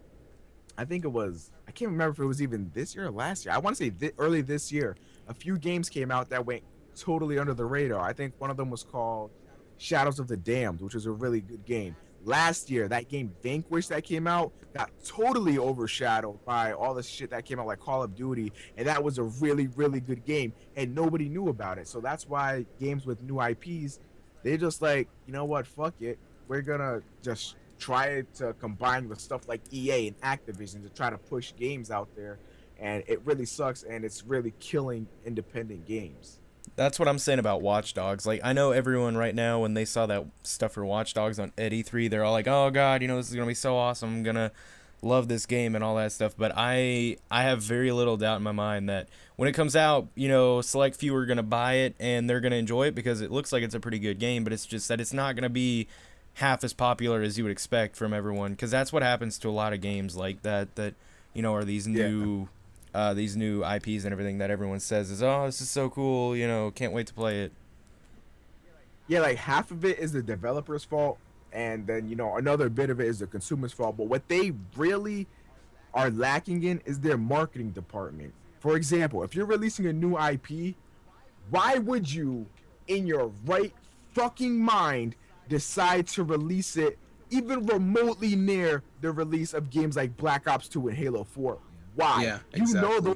I can't remember if it was even this year or last year. I want to say early this year, a few games came out that went totally under the radar. I think one of them was called Shadows of the Damned, which was a really good game. last year, that game Vanquish that came out got totally overshadowed by all the shit that came out like Call of Duty, and that was a really, really good game, and nobody knew about it. So that's why games with new IPs, they just like, you know what, fuck it, we're gonna just try to combine with stuff like EA and Activision to try to push games out there, and it really sucks, and it's really killing independent games. That's what I'm saying about Watch Dogs. Like, I know everyone right now, when they saw that stuff for Watch Dogs on E3, they're all like, oh god, you know, this is gonna be so awesome, I'm gonna love this game and all that stuff. But I have very little doubt in my mind that when it comes out, you know, select few are gonna buy it and they're gonna enjoy it because it looks like it's a pretty good game, but it's just that it's not gonna be half as popular as you would expect from everyone, because that's what happens to a lot of games like that you know, are these new these new IPs and everything that everyone says is, oh, this is so cool, you know, can't wait to play it. Yeah, like half of it is the developer's fault, and then, you know, another bit of it is the consumer's fault. But what they really are lacking in is their marketing department. For example, if you're releasing a new IP, why would you, in your right fucking mind, decide to release it even remotely near the release of games like Black Ops 2 and Halo 4? Why? Yeah, You know exactly.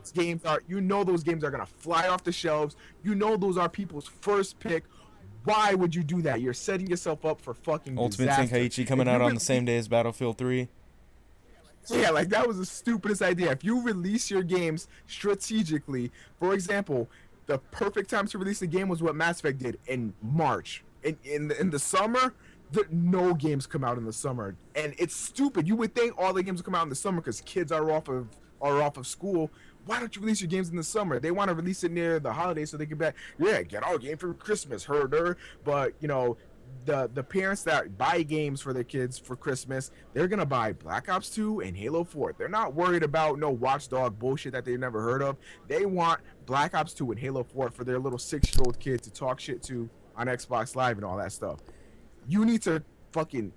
those games are gonna fly off the shelves. You know those are people's first pick. Why would you do that? You're setting yourself up for fucking Ultimate disaster. Tenkaichi coming If you out on the release, same day as Battlefield 3. yeah, like that was the stupidest idea. If you release your games strategically, for example, the perfect time to release a game was what Mass Effect did in March. In the summer, no games come out in the summer, and it's stupid. You would think all the games would come out in the summer because kids are off of school. Why don't you release your games in the summer? They want to release it near the holidays so they can be like, yeah, get our game for Christmas, herder. But you know, the parents that buy games for their kids for Christmas, they're gonna buy Black Ops 2 and Halo 4. They're not worried about no Watchdog bullshit that they've never heard of. They want Black Ops 2 and Halo 4 for their little 6-year-old kid to talk shit to on Xbox Live and all that stuff. You need to fucking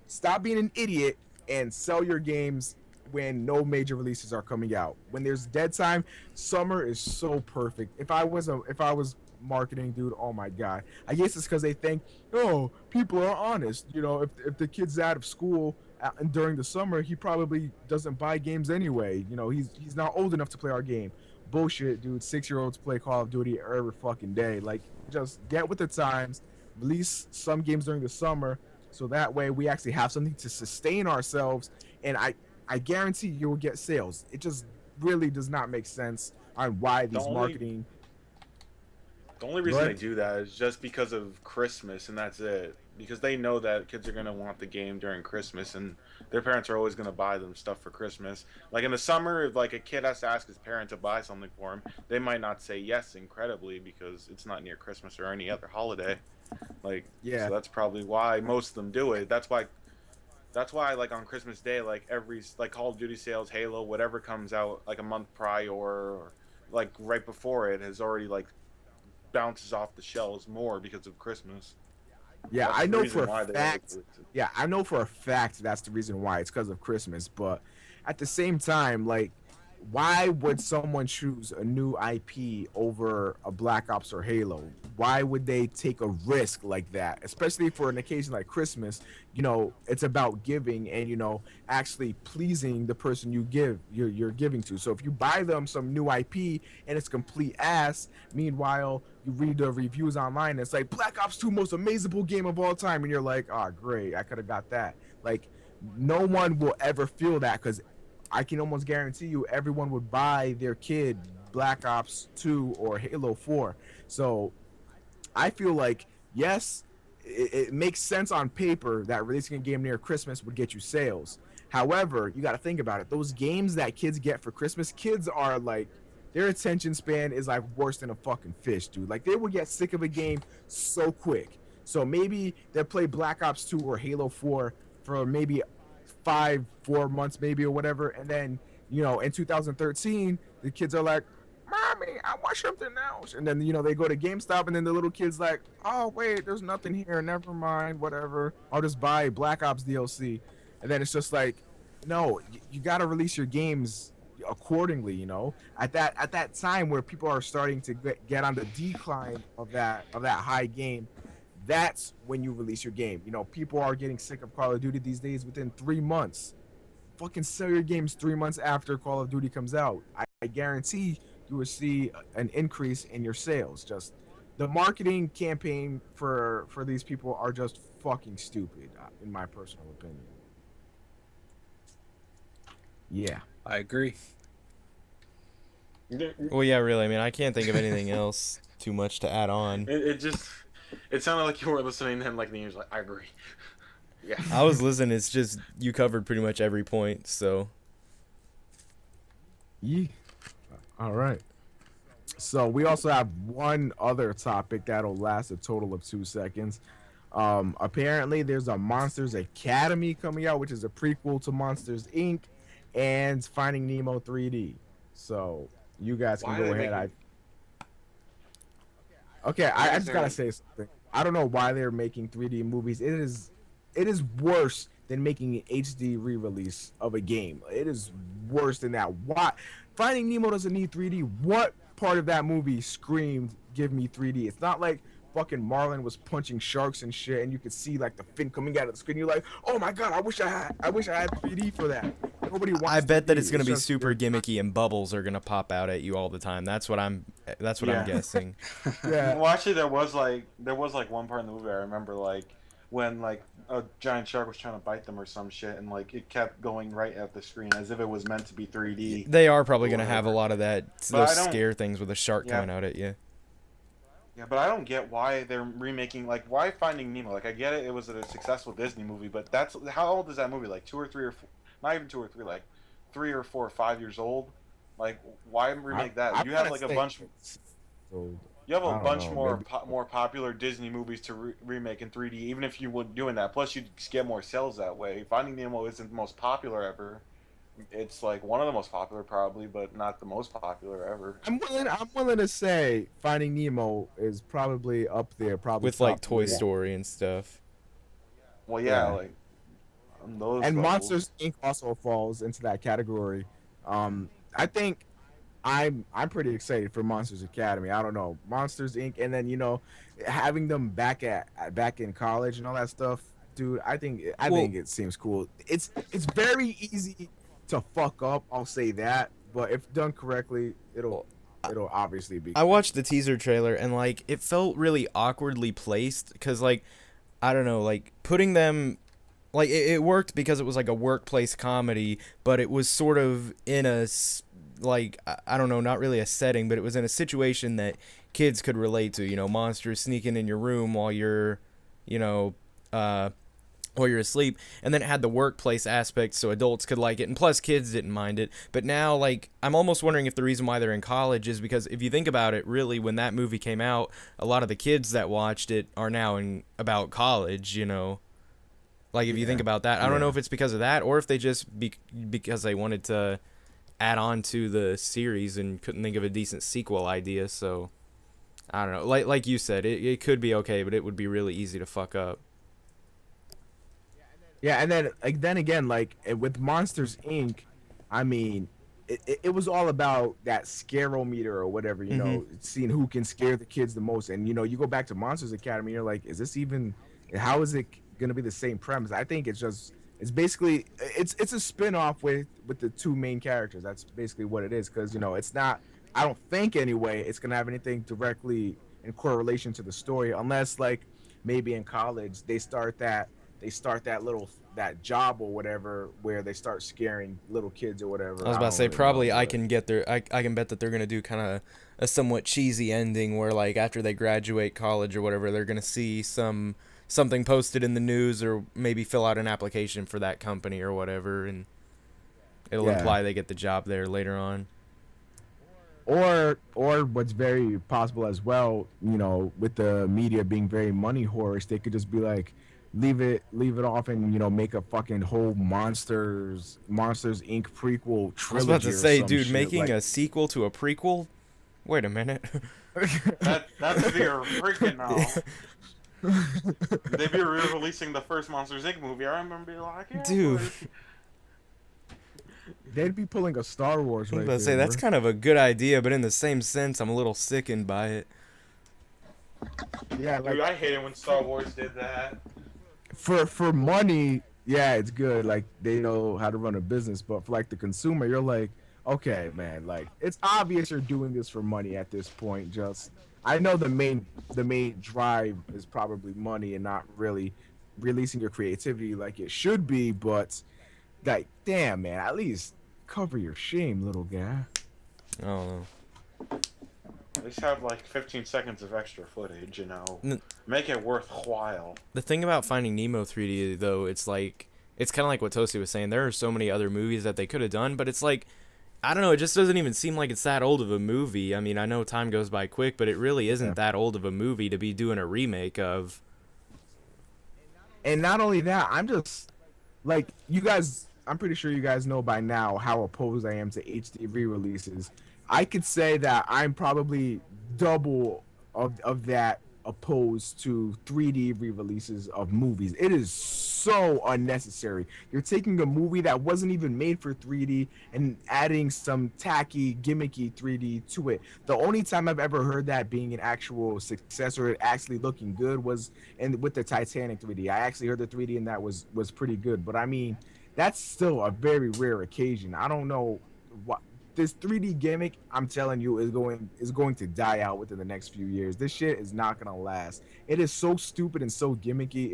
stop being an idiot and sell your games when no major releases are coming out. When there's dead time, summer is so perfect. If I was marketing dude, oh my god. I guess it's because they think, oh, people are honest. You know, if the kid's out of school and during the summer, he probably doesn't buy games anyway. You know, he's not old enough to play our game. Bullshit, dude. 6-year-olds play Call of Duty every fucking day. Like, just get with the times. Release some games during the summer, so that way we actually have something to sustain ourselves. And I guarantee you will get sales. It just really does not make sense on why The these only marketing. the only reason they do that is just because of Christmas, and that's it. Because they know that kids are gonna want the game during Christmas, and their parents are always gonna buy them stuff for Christmas. Like in the summer, if like a kid has to ask his parent to buy something for him, they might not say yes, incredibly, because it's not near Christmas or any other holiday. Like, Yeah, so that's probably why most of them do it. That's why like on Christmas Day, like every like Call of Duty sales, Halo, whatever comes out like a month prior or like right before it has already like bounces off the shelves more because of Christmas. yeah, That's I the know reason for a why they fact. always. Yeah, I know for a fact that's the reason why. It's because of Christmas. But at the same time, like, why would someone choose a new IP over a Black Ops or Halo? Why would they take a risk like that? Especially for an occasion like Christmas, you know, it's about giving and, you know, actually pleasing the person you're giving to. So if you buy them some new IP and it's complete ass, meanwhile you read the reviews online and it's like Black Ops 2 most amazable game of all time, and you're like, oh great, I could have got that. Like, no one will ever feel that, because I can almost guarantee you everyone would buy their kid Black Ops 2 or Halo 4. So I feel like, yes, it makes sense on paper that releasing a game near Christmas would get you sales. However, you got to think about it. Those games that kids get for Christmas, kids are like, their attention span is like worse than a fucking fish, dude. Like, they will get sick of a game so quick. So maybe they'll play Black Ops 2 or Halo 4 for maybe 4 months maybe or whatever, and then, you know, in 2013 the kids are like, mommy, I want something else, and then, you know, they go to GameStop and then the little kid's like, oh wait, there's nothing here, never mind, whatever, I'll just buy Black Ops DLC. And then it's just like, no, you got to release your games accordingly, you know, at that time where people are starting to get on the decline of that high game. that's when you release your game. You know, people are getting sick of Call of Duty these days within 3 months. Fucking sell your games 3 months after Call of Duty comes out. I guarantee you will see an increase in your sales. Just the marketing campaign for these people are just fucking stupid, in my personal opinion. Yeah. I agree. Well, yeah, really. I mean, I can't think of anything else too much to add on. It sounded like you were listening and like the news. Like, I agree. Yeah. I was listening. It's just you covered pretty much every point. So. Yeah. All right. So we also have one other topic that'll last a total of 2 seconds. Apparently, there's a Monsters Academy coming out, which is a prequel to Monsters Inc. and Finding Nemo 3D. So you guys can go ahead. I just gotta say something. I don't know why they're making 3D movies. It is worse than making an HD re-release of a game. It is worse than that. Why? Finding Nemo doesn't need 3D. What part of that movie screamed, "Give me 3D"? It's not like fucking Marlin was punching sharks and shit, and you could see like the fin coming out of the screen. You're like, "Oh my god, I wish I had 3D for that." Nobody wants. I bet that it's gonna be just super gimmicky, and bubbles are gonna pop out at you all the time. That's what I'm guessing. Yeah. Well, actually, there was like one part in the movie I remember, like when like a giant shark was trying to bite them or some shit, and like it kept going right at the screen as if it was meant to be 3D. They are probably gonna have a lot of that, But those scare things with a shark coming out at you. Yeah, but I don't get why they're remaking, like, why Finding Nemo? Like, I get it, it was a successful Disney movie, but that's, how old is that movie? Like 2 or 3 or 4, not even 2 or 3, like 3 or 4 or 5 years old? Like, why remake that? You have like a bunch. You have a bunch more popular Disney movies to remake in 3D, even if you would doing that. Plus, you'd get more sales that way. Finding Nemo isn't the most popular ever. It's like one of the most popular probably, but not the most popular ever. I'm willing to say Finding Nemo is probably up there, probably with like Toy Story and stuff. Well, yeah, like those. And Monsters Inc. also falls into that category. I think I'm pretty excited for Monsters Academy. I don't know, Monsters Inc. and then having them back in college and all that stuff, dude. I think it seems cool. It's very easy to fuck up, I'll say that, but if done correctly, it'll obviously be. I watched the teaser trailer and like it felt really awkwardly placed because like I don't know, like putting them like it worked because it was like a workplace comedy, but it was sort of in a like I don't know, not really a setting, but it was in a situation that kids could relate to. Monsters sneaking in your room while you're while you're asleep, and then it had the workplace aspect so adults could like it, and plus kids didn't mind it. But now, like, I'm almost wondering if the reason why they're in college is because if you think about it, really, when that movie came out, a lot of the kids that watched it are now in about college, Like, if you think about that, I don't know if it's because of that, or if they just, because they wanted to add on to the series and couldn't think of a decent sequel idea, so, I don't know. Like you said, it could be okay, but it would be really easy to fuck up. Yeah, and then again, like with Monsters Inc., I mean, it was all about that scarometer or whatever, seeing who can scare the kids the most. And you go back to Monsters Academy, you're like, is this even? How is it gonna be the same premise? I think it's basically it's a spin-off with the two main characters. That's basically what it is, because it's not. I don't think anyway it's gonna have anything directly in correlation to the story, unless like maybe in college they start that job or whatever where they start scaring little kids or whatever. I was about to say probably I can bet that they're gonna do kind of a somewhat cheesy ending where like after they graduate college or whatever, they're gonna see something posted in the news or maybe fill out an application for that company or whatever, and it'll imply they get the job there later on. Or what's very possible as well, with the media being very money whorish, they could just be like, leave it off and make a fucking whole Monsters Inc. prequel trilogy. I was about to say, dude, shit. making a sequel to a prequel? Wait a minute. That's their freaking now. They'd be re-releasing the first Monsters Inc. movie. I remember being like, yeah, dude. They'd be pulling a Star Wars right there. I was about to say, that's kind of a good idea, but in the same sense, I'm a little sickened by it. Yeah, Dude, like I hate it when Star Wars did that. for money, yeah, it's good. Like they know how to run a business, but for like the consumer, you're like, okay, man, like it's obvious you're doing this for money at this point. Just I know the main drive is probably money and not really releasing your creativity like it should be, but like, damn, man, at least cover your shame, little guy. I don't know. At least have like 15 seconds of extra footage, you know. N- Make it worthwhile. The thing about Finding Nemo 3D though, it's like it's kind of like what Tosi was saying. There are so many other movies that they could have done, but it's like I don't know. It just doesn't even seem like it's that old of a movie. I mean, I know time goes by quick, but it really isn't Yeah. that old of a movie to be doing a remake of. And not only that, I'm just like you guys. I'm pretty sure you guys know by now how opposed I am to HD re-releases. I could say that I'm probably double of that opposed to 3D re-releases of movies. It is so unnecessary. You're taking a movie that wasn't even made for 3D and adding some tacky, gimmicky 3D to it. The only time I've ever heard that being an actual success or it actually looking good was with the Titanic 3D. I actually heard the 3D in that was pretty good, but I mean, that's still a very rare occasion. I don't know what this 3D gimmick, I'm telling you, is going to die out within the next few years. This shit is not gonna last. It is so stupid and so gimmicky.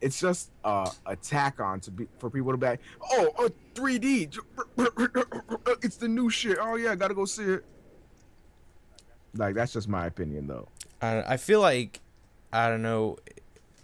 It's just a tack on for people to be like, oh, 3D, it's the new shit. Oh yeah, gotta go see it. Like that's just my opinion though. I feel like I don't know.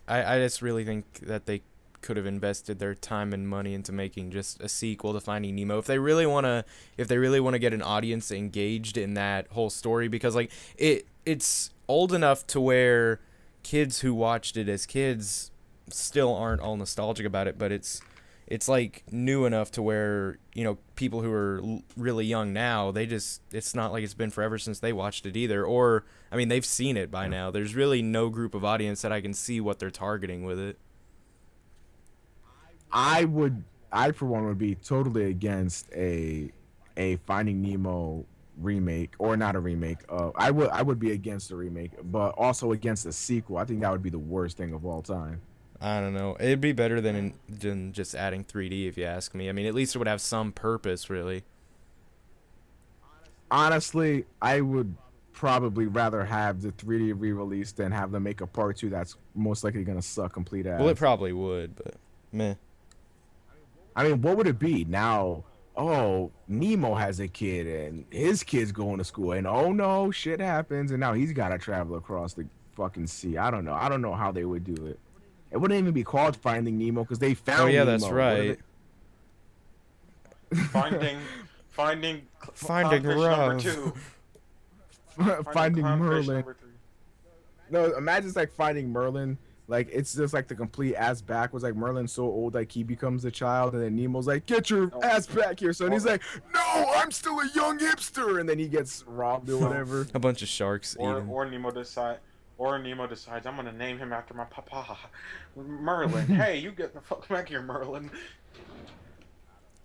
I just really think that they could have invested their time and money into making just a sequel to Finding Nemo if they really want to get an audience engaged in that whole story, because like it's old enough to where kids who watched it as kids still aren't all nostalgic about it, but it's like new enough to where, you know, people who are really young now, it's not like it's been forever since they watched it either, or I mean they've seen it by now. There's really no group of audience that I can see what they're targeting with it. I for one would be totally against a Finding Nemo remake, or not a remake. I would be against a remake, but also against a sequel. I think that would be the worst thing of all time. I don't know. It'd be better than just adding 3D if you ask me. I mean, at least it would have some purpose, really. Honestly, I would probably rather have the 3D re-release than have them make a part 2 that's most likely gonna suck complete ass. Well, it probably would, but meh. I mean, what would it be now? Oh, Nemo has a kid and his kid's going to school, and oh no, shit happens, and now he's got to travel across the fucking sea. I don't know. I don't know how they would do it. It wouldn't even be called Finding Nemo because they found. Oh yeah, Nemo. that's right. Finding Finding clownfish number Rob. 2. Finding clownfish Merlin. number 3. No, imagine it's like Finding Merlin. Like it's just like the complete ass backwards. Like Merlin's so old, like he becomes a child, and then Nemo's like, "Get your ass back here, son." He's like, "No, I'm still a young hipster," and then he gets robbed or whatever. A bunch of sharks eating. Or Nemo decides I'm gonna name him after my papa, Merlin. Hey, you get the fuck back here, Merlin.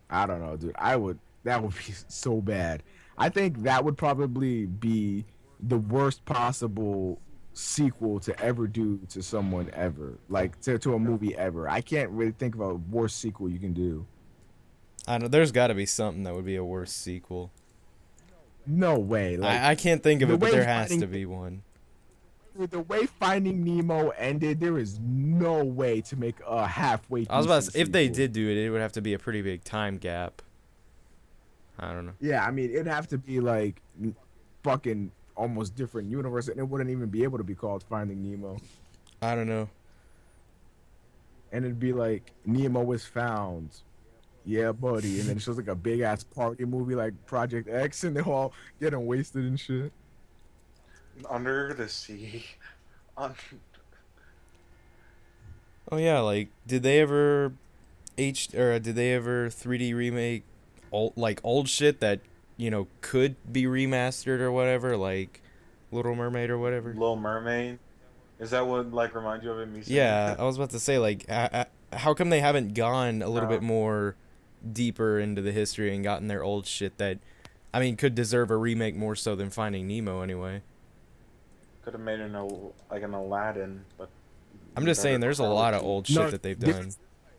I don't know, dude. That would be so bad. I think that would probably be the worst possible sequel to ever do to someone ever, like to a movie ever. I can't really think of a worse sequel you can do. I know there's got to be something that would be a worse sequel. No way. Like I can't think of the it, but way there has Finding- to be one. the way Finding Nemo ended, there is no way to make a halfway. I was about to decent say, if they sequel. did do it, it would have to be a pretty big time gap. I don't know. Yeah, I mean, it'd have to be like fucking almost different universe, and it wouldn't even be able to be called Finding Nemo. I don't know. And it'd be like Nemo was found. Yeah, buddy. And then it shows like a big ass party movie like Project X, and they're all getting wasted and shit. Under the sea. Oh yeah, like did they ever 3D remake old shit that, you know, could be remastered or whatever, like Little Mermaid or whatever? Little Mermaid. Is that what like remind you of ME3? Yeah, I was about to say, like, how come they haven't gone a little bit more deeper into the history and gotten their old shit that, I mean, could deserve a remake more so than Finding Nemo anyway? Could have made like an Aladdin, but I'm just saying, there's a lot of old shit No, that they've done.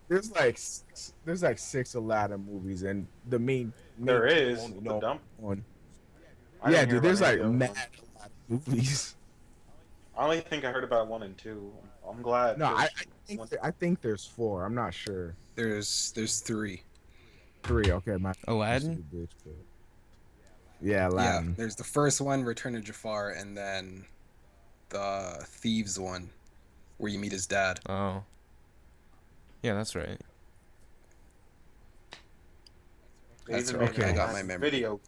there's like six Aladdin movies, and the main there two is only the know dump. one. I Yeah, didn't hear dude, about there's any of like the other mad ones. Aladdin movies. I only think I heard about 1 and 2. I'm glad. No, 'cause I think there's four. I'm not sure. There's three. Three. Okay, my Aladdin? bitch, but... Yeah, Yeah, Aladdin. there's the first one, Return of Jafar, and then the Thieves one, where you meet his dad. Oh. Yeah, that's right. they That's even right. made I an got my Aladdin memory. video.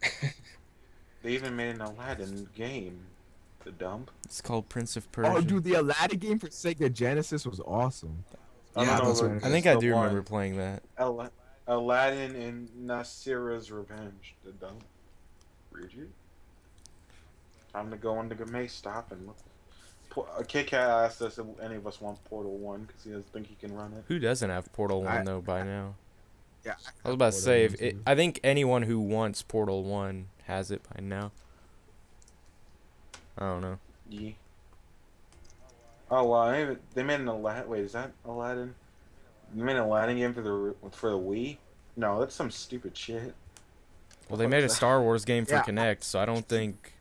They even made an Aladdin game. The dump. It's called Prince of Persia. Oh, dude, the Aladdin game for Sega Genesis was awesome. I Yeah, don't know. those were but I think it's I the do remember one. playing that. Aladdin and Nasira's Revenge. The dump. Read you. Time to go into Game Stop and look. Kit Kat asked us if any of us want Portal 1 because he doesn't think he can run it. Who doesn't have Portal 1 I- though by now? Yeah, I was about to say, Portal 1 too. I think anyone who wants Portal 1 has it by now. I don't know. Yeah. Oh wow, they made an Aladdin. Wait, is that Aladdin? They made an Aladdin game for the Wii? No, that's some stupid shit. Well, they made a Star Wars game for Yeah. Kinect, so I don't think...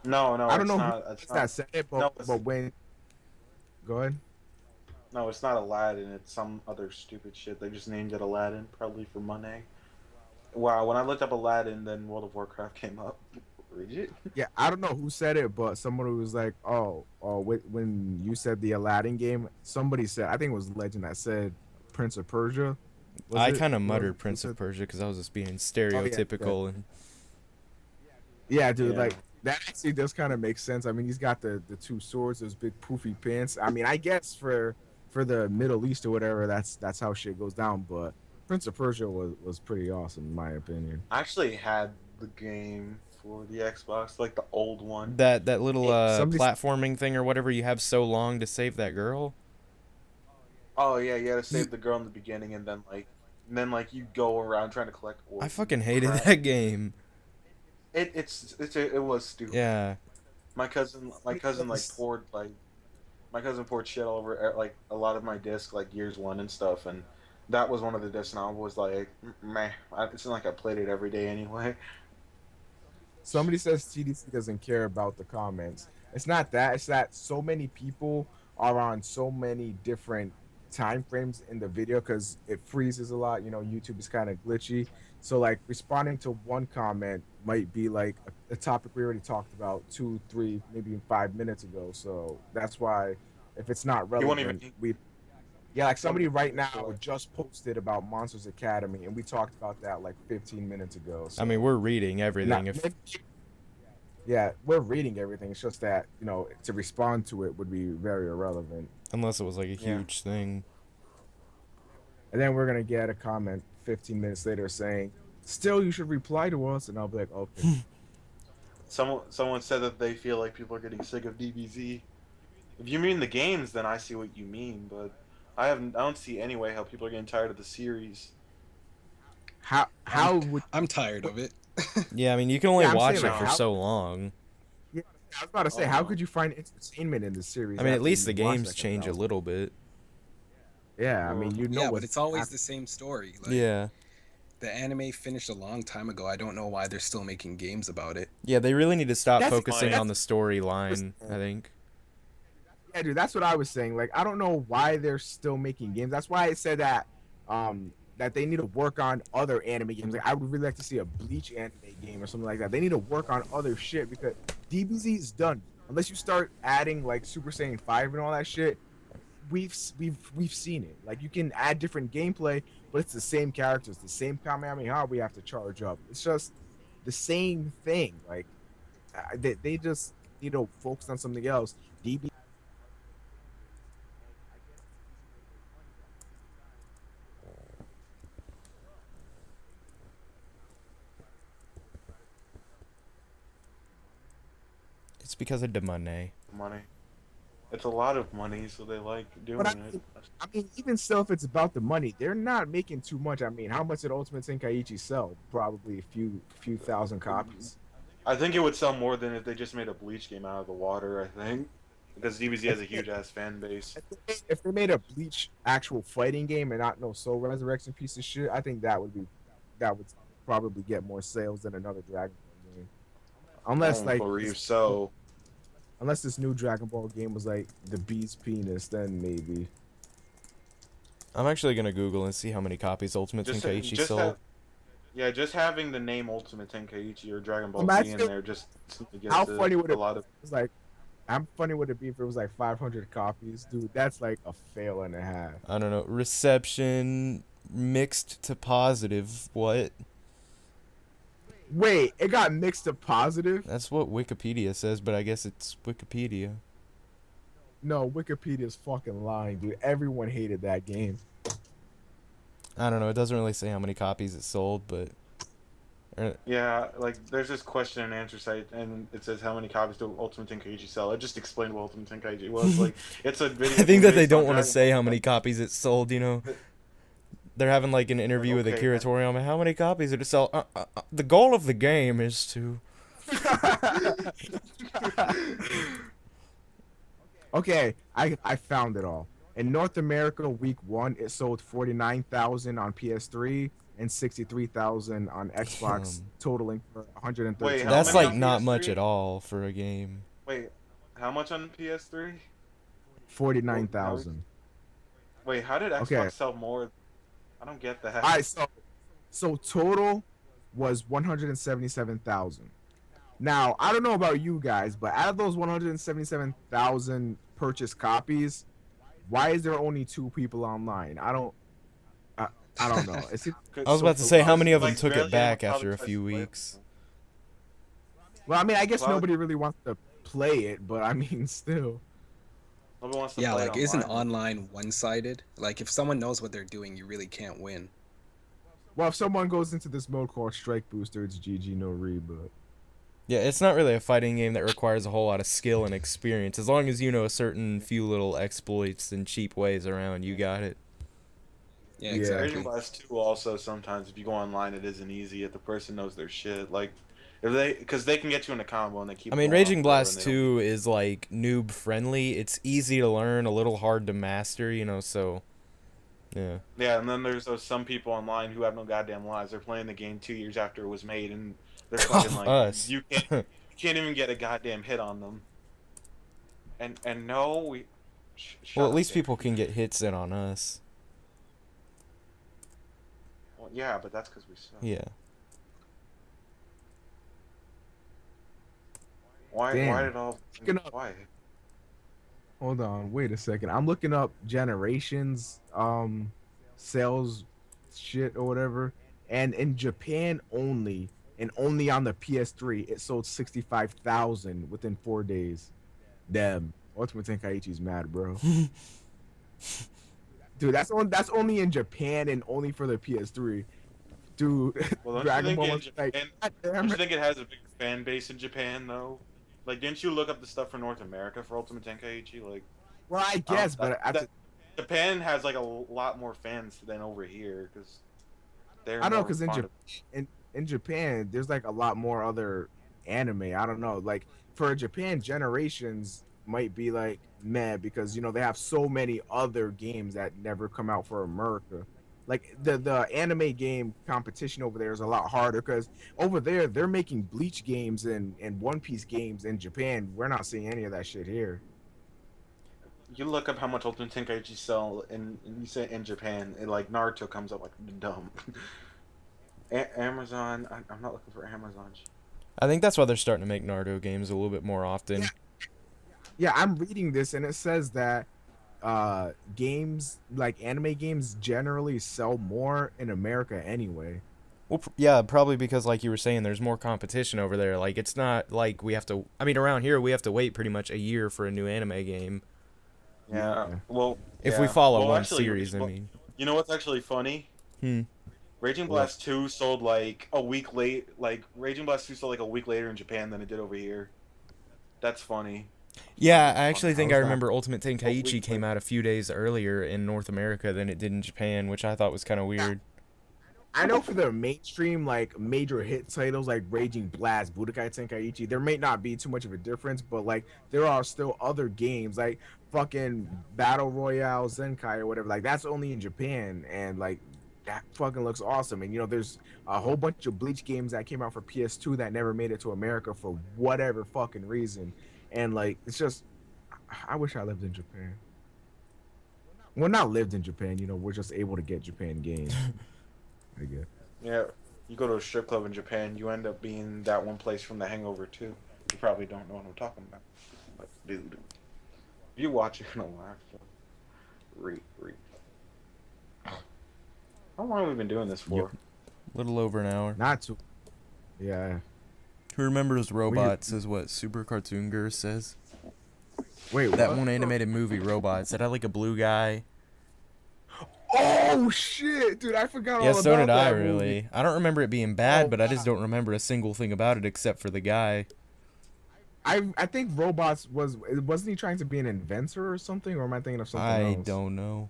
No, I don't it's know. not. It's not said it, but No, it's- but when. Go ahead. No, it's not Aladdin. It's some other stupid shit. They just named it Aladdin, probably for money. Wow, when I looked up Aladdin, then World of Warcraft came up. Read it? Yeah, I don't know who said it, but someone who was like, when you said the Aladdin game, somebody said, I think it was Legend that said Prince of Persia. Was I it? kind of Who muttered Prince said- of Persia because I was just being yeah, stereotypical. And Yeah, dude, Yeah. like that actually does kind of make sense. I mean, he's got the two swords, those big poofy pants. I mean, I guess for the Middle East or whatever, that's how shit goes down. But Prince of Persia was pretty awesome in my opinion. I actually had the game for the Xbox, like the old one. that little Somebody's- platforming thing or whatever, you have so long to save that girl. Oh yeah, you had to save the girl in the beginning, and then you go around trying to collect orbs. I fucking hated Crap. that game. It was stupid. Yeah. My cousin poured shit all over like a lot of my discs, like Gears 1 and stuff, and that was one of the discs, and I was like, meh. It's not like I played it every day anyway. Somebody says TDC doesn't care about the comments. It's not that. It's that so many people are on so many different time frames in the video because it freezes a lot. You know, YouTube is kind of glitchy. So like responding to one comment might be like a topic we already talked about 2, 3, maybe 5 minutes ago. So that's why if it's not You won't relevant, even. like somebody right now just posted about Monsters Academy and we talked about that like 15 minutes ago. So. I mean, we're reading everything. Nah, If yeah, we're reading everything. It's just that, you know, to respond to it would be very irrelevant. unless it was like a Yeah. huge thing. And then we're going to get a comment 15 minutes later saying, still, you should reply to us. And I'll be like, okay. Someone said that they feel like people are getting sick of DBZ. If you mean the games, then I see what you mean, but I don't see any way how people are getting tired of the series. How would. I'm tired of it. Yeah, I mean, you can only Yeah, I'm watch it saying, like, for how- so long. Yeah, I was about to say, Oh. how could you find entertainment in this series? I mean, at after least you the watch games that change a 1,000? little bit. Yeah, I mean, you know Yeah, what but it's always the same story. Like, Yeah. the anime finished a long time ago. I don't know why they're still making games about it. Yeah, they really need to stop That's focusing fine. on the storyline, I think. Yeah, dude, that's what I was saying. Like, I don't know why they're still making games. That's why I said that that they need to work on other anime games. Like, I would really like to see a Bleach anime game or something like that. They need to work on other shit because DBZ is done. Unless you start adding like Super Saiyan 5 and all that shit, we've seen it. Like, you can add different gameplay, but it's the same characters, the same Kamehameha we have to charge up. It's just the same thing. Like, they just need to focus on something else. DB. It's because of the money. Money. It's a lot of money, so they like doing But it. I mean, even still, if it's about the money, they're not making too much. I mean, how much did Ultimate Tenkaichi sell? Probably a few thousand copies. I think it would sell more than if they just made a Bleach game out of the water. I think because DBZ has a huge ass fan base. If they made a Bleach actual fighting game and not no Soul Resurrection piece of shit, I think that would probably get more sales than another Dragon Ball game. Unless like Believe so. unless this new Dragon Ball game was like the Beast penis, then maybe. I'm actually gonna Google and see how many copies Ultimate Tenkaichi sold. Just having the name Ultimate Tenkaichi or Dragon Ball Z Imagine in there just gets how funny would a it lot of. it's like how funny would it be if it was like 500 copies, dude? That's like a fail and a half. I don't know. Reception mixed to positive. What? Wait, it got mixed to positive? That's what Wikipedia says, but I guess it's Wikipedia. No, Wikipedia's fucking lying, dude. Everyone hated that game. I don't know. It doesn't really say how many copies it sold, but Yeah, like there's this question and answer site, and it says how many copies do Ultimate Tenkaichi sell. I just explained what Ultimate Tenkaichi was. Like it's a video. I think that they based don't on want to Dragon say Ball. how many copies it sold. You know, they're having like an interview with Okay, Akira then. Toriyama. How many copies did it sell? The goal of the game is to. Okay, I found it all. In North America, week 1, it sold 49,000 on PS3 and 63,000 on Xbox, totaling for 113. Wait, how That's many like on not PS3? much at all for a game. Wait, how much on PS3? 49,000. Wait, how did Xbox Okay. sell more? I don't get that. All right, so total was 177,000. Now, I don't know about you guys, but out of those 177,000 purchased copies, why is there only 2 people online? I don't know. I was about to say, how many of them Like, took barely it back anyone after a probably few tries to play weeks? Well, I mean, I guess Well- nobody really wants to play it, but I mean, still. Nobody wants to Yeah, play like it isn't online. online one-sided? Like if someone knows what they're doing, you really can't win. Well, if someone goes into this mode called Strike Booster, it's GG, no reboot. Yeah, it's not really a fighting game that requires a whole lot of skill and experience. As long as you know a certain few little exploits and cheap ways around, you got it. Yeah, Yeah. exactly. Raging Blast 2 also sometimes if you go online it isn't easy if the person knows their shit. Like if because they can get you in a combo and they keep. I mean, going Raging on Blast forever and 2 is like noob friendly. It's easy to learn, a little hard to master, you know, so yeah. Yeah, and then there's those some people online who have no goddamn lives. They're playing the game 2 years after it was made and they're fucking like Us. you can't even get a goddamn hit on them. And no, we. Well, shut at least up, people can get hits in on us. Well, yeah, but that's because we suck. Yeah. Why Damn. did all? Looking up- Why? Hold on, wait a second. I'm looking up Generations sales shit or whatever, and in Japan only, and only on the PS3, it sold 65,000 within 4 days. Damn, Ultimate Tenkaichi's mad, bro. Dude, that's only in Japan and only for the PS3. Dude, Well, don't Dragon you think Ball in was like, Japan? God Don't damn you it. think it has a big fan base in Japan though? Like, didn't you look up the stuff for North America for Ultimate Tenkaichi? Like, Well, I guess, but Japan has like a lot more fans than over here because they're. I know, more because in fond of- in Japan, there's like a lot more other anime. I don't know. Like for Japan, Generations might be like meh because you know they have so many other games that never come out for America. Like the anime game competition over there is a lot harder because over there they're making Bleach games and One Piece games in Japan. We're not seeing any of that shit here. You look up how much Ultimate Tenkaichi sell, and you say in Japan, and like Naruto comes up like dumb. Amazon, I'm not looking for Amazon. I think that's why they're starting to make Naruto games a little bit more often. Yeah. Yeah, I'm reading this and it says that games like anime games generally sell more in America anyway. Well, yeah, probably because, like you were saying, there's more competition over there. Like, it's not like we have to... I mean, around here, we have to wait pretty much a year for a new anime game. Yeah. Well, If we yeah. follow Well, one actually, series, I mean. You know what's actually funny? Raging Blast 2 sold like a week late. Like Raging Blast 2 sold like a week later in Japan than it did over here. That's funny. Yeah, I actually think I How's that? remember Ultimate Tenkaichi came out a few days earlier in North America than it did in Japan, which I thought was kind of weird. I know for the mainstream, like major hit titles like Raging Blast, Budokai Tenkaichi, there may not be too much of a difference, but like there are still other games like fucking Battle Royale, Zenkai or whatever. Like that's only in Japan, and like that fucking looks awesome. And there's a whole bunch of Bleach games that came out for PS2 that never made it to America for whatever fucking reason. And like it's just, I wish I lived in Japan. Well, not lived in Japan. We're just able to get Japan games. I guess. Yeah, you go to a strip club in Japan, you end up being that one place from The Hangover too. You probably don't know what I'm talking about, but dude, if you watch, you're gonna laugh. Read. How long have we been doing this for? Yep. A little over an hour. Not too. Yeah. Who remembers Robots is what Super Cartoon Girl says. Wait, that what? one animated movie, Robots, that had like a blue guy. Oh shit, dude! I forgot all Yeah, about so did I, that really. movie. I don't remember it being bad, Oh, but I just wow. don't remember a single thing about it except for the guy. I think Robots wasn't he trying to be an inventor or something, or am I thinking of something else? I don't know.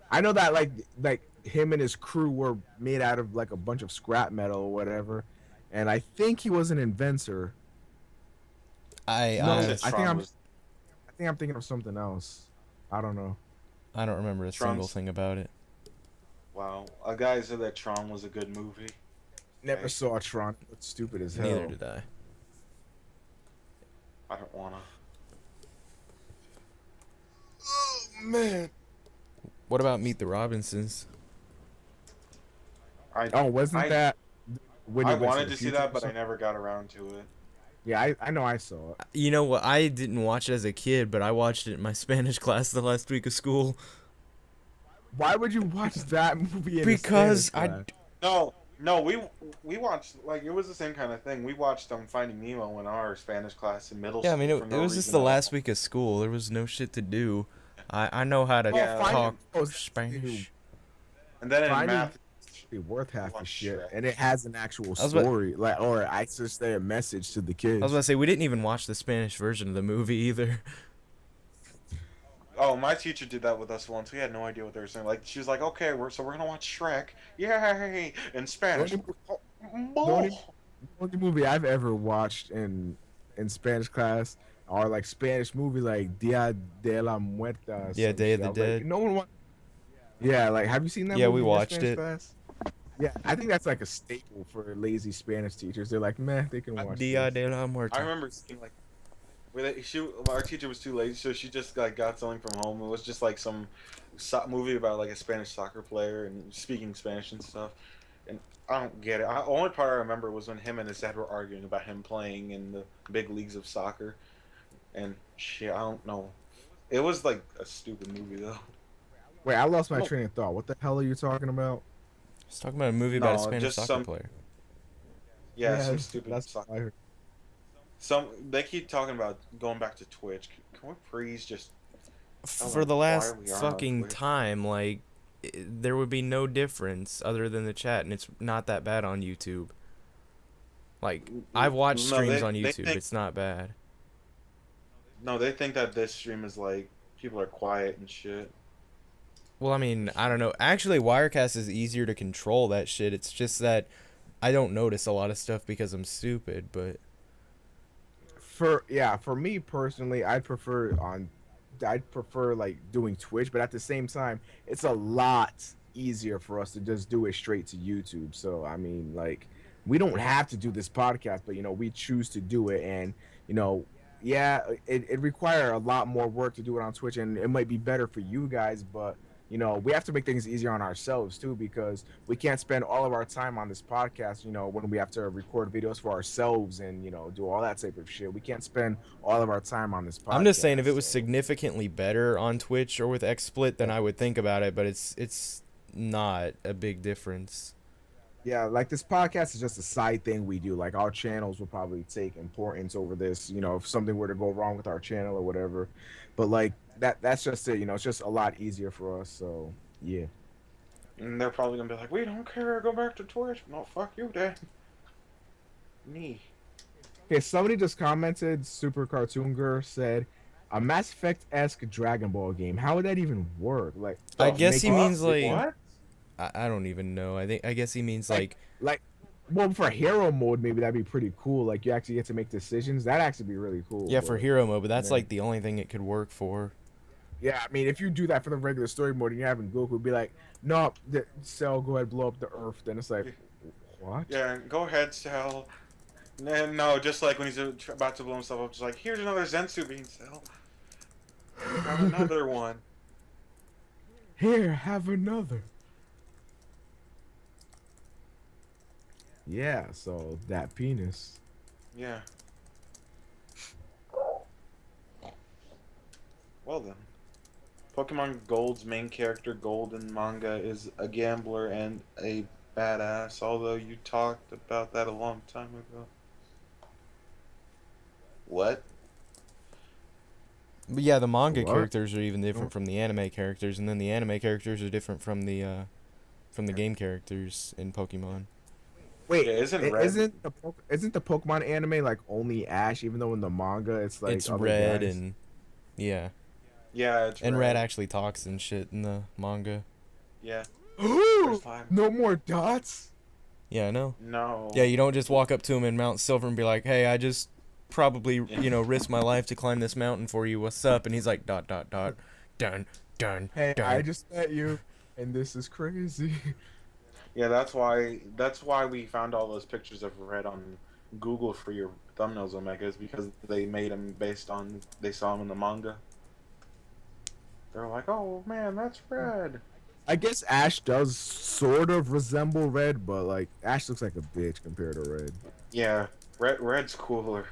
I know that like him and his crew were made out of like a bunch of scrap metal or whatever, and I think he was an inventor. No, I think I'm thinking of something else. I don't know. I don't remember a single thing about it. Wow, a guy said that Tron was a good movie. Never saw Tron. It's stupid as hell. Neither did I. I don't wanna. Oh man. What about Meet the Robinsons? Wasn't that? When I he went wanted the to see future that, or but I something? never got around to it. Yeah, I know I saw it. You know what? I didn't watch it as a kid, but I watched it in my Spanish class the last week of school. Why would you watch that movie in Because a Spanish No, we watched, like, it was the same kind of thing. We watched Finding Nemo in our Spanish class in middle Yeah, I school. mean, for it no was just reason the at all. last week of school. There was no shit to do. I know how to Yeah, talk Finding- Spanish. And then in Finding- math, Be worth half the Watch shit, Shrek. and it has an actual I was about- story, or I just say a message to the kids. I was about to say, we didn't even watch the Spanish version of the movie either. oh, my teacher did that with us once. We had no idea what they were saying. Like, she was like, okay, we're gonna watch Shrek. Yay! In Spanish. The only movie I've ever watched in Spanish class are like Spanish movies like Dia de la Muerta. Yeah, some Day of shit. the Like, Dead. no one Yeah, like have you seen that? Yeah, movie we in your watched Spanish it. Class? Yeah, I think that's like a staple for lazy Spanish teachers. They're like, meh, they can watch. Dia this. de la Muerte. I remember seeing, like, our teacher was too lazy, so she just like got something from home. It was just like some movie about like a Spanish soccer player and speaking Spanish and stuff. And I don't get it. The only part I remember was when him and his dad were arguing about him playing in the big leagues of soccer. And shit, I don't know. It was like a stupid movie though. Wait, I lost my train of thought. What the hell are you talking about? I was talking about a movie about a No, Spanish just soccer some- player. Yeah, some stupid That's soccer. what I heard. They keep talking about going back to Twitch. Can we please just For the why last we are on fucking Twitch. time, like, there would be no difference other than the chat, and it's not that bad on YouTube. Like, I've watched No, streams they- on they YouTube. think- It's not bad. No, they think that this stream is like people are quiet and shit. Well, I mean, I don't know. Actually, Wirecast is easier to control that shit. It's just that I don't notice a lot of stuff because I'm stupid, but... For me personally, I'd prefer like doing Twitch, but at the same time, it's a lot easier for us to just do it straight to YouTube. So I mean, like, we don't have to do this podcast, but we choose to do it, and yeah, it require a lot more work to do it on Twitch, and it might be better for you guys, but we have to make things easier on ourselves too, because we can't spend all of our time on this podcast, when we have to record videos for ourselves and, do all that type of shit. We can't spend all of our time on this podcast. I'm just saying, if it was so. significantly better on Twitch or with XSplit, then I would think about it, but it's not a big difference. Yeah, like this podcast is just a side thing we do. Like our channels will probably take importance over this, if something were to go wrong with our channel or whatever. But like that's just it, it's just a lot easier for us. So yeah. And they're probably gonna be like, "We don't care. Go back to Twitch." No, fuck you, Dad. Me. Okay, somebody just commented. Super Cartoon Girl said, "A Mass Effect-esque Dragon Ball game. How would that even work?" Like, I guess he means like... What? I don't even know. I guess he means like like, well, for hero mode, maybe that'd be pretty cool. Like, you actually get to make decisions. That'd actually be really cool. yeah, for But, hero mode, but that's man. like the only thing it could work for. Yeah, I mean, if you do that for the regular story mode and you're having Goku be like, no, Cell, go ahead, blow up the Earth, then it's like, what? Yeah, go ahead, Cell. And no, just like when he's about to blow himself up, just like, here's another Zensu bean, Cell. Have another one. Here, have another. Yeah, so that penis. Yeah. Well then. Pokemon Gold's main character, Gold in manga, is a gambler and a badass, although you talked about that a long time ago. What? But yeah, the manga What? characters are even different from the anime characters, and then the anime characters are different from the game characters in Pokemon. Wait, Yeah, isn't the Pokemon anime like only Ash, even though in the manga it's like It's other Red guys? and yeah, Yeah, it's and Red actually talks and shit in the manga. Yeah. No more dots. Yeah, I know. No. Yeah, you don't just walk up to him in Mount Silver and be like, "Hey, I just probably, risked my life to climb this mountain for you. What's up?" And he's like, ... dun, dun, Hey, dun. I just met you, and this is crazy. Yeah, that's why we found all those pictures of Red on Google for your thumbnails, Omega, is because they made them based on they saw him in the manga. They're like, oh man, that's Red. I guess Ash does sort of resemble Red, but like Ash looks like a bitch compared to Red. Yeah, Red's cooler.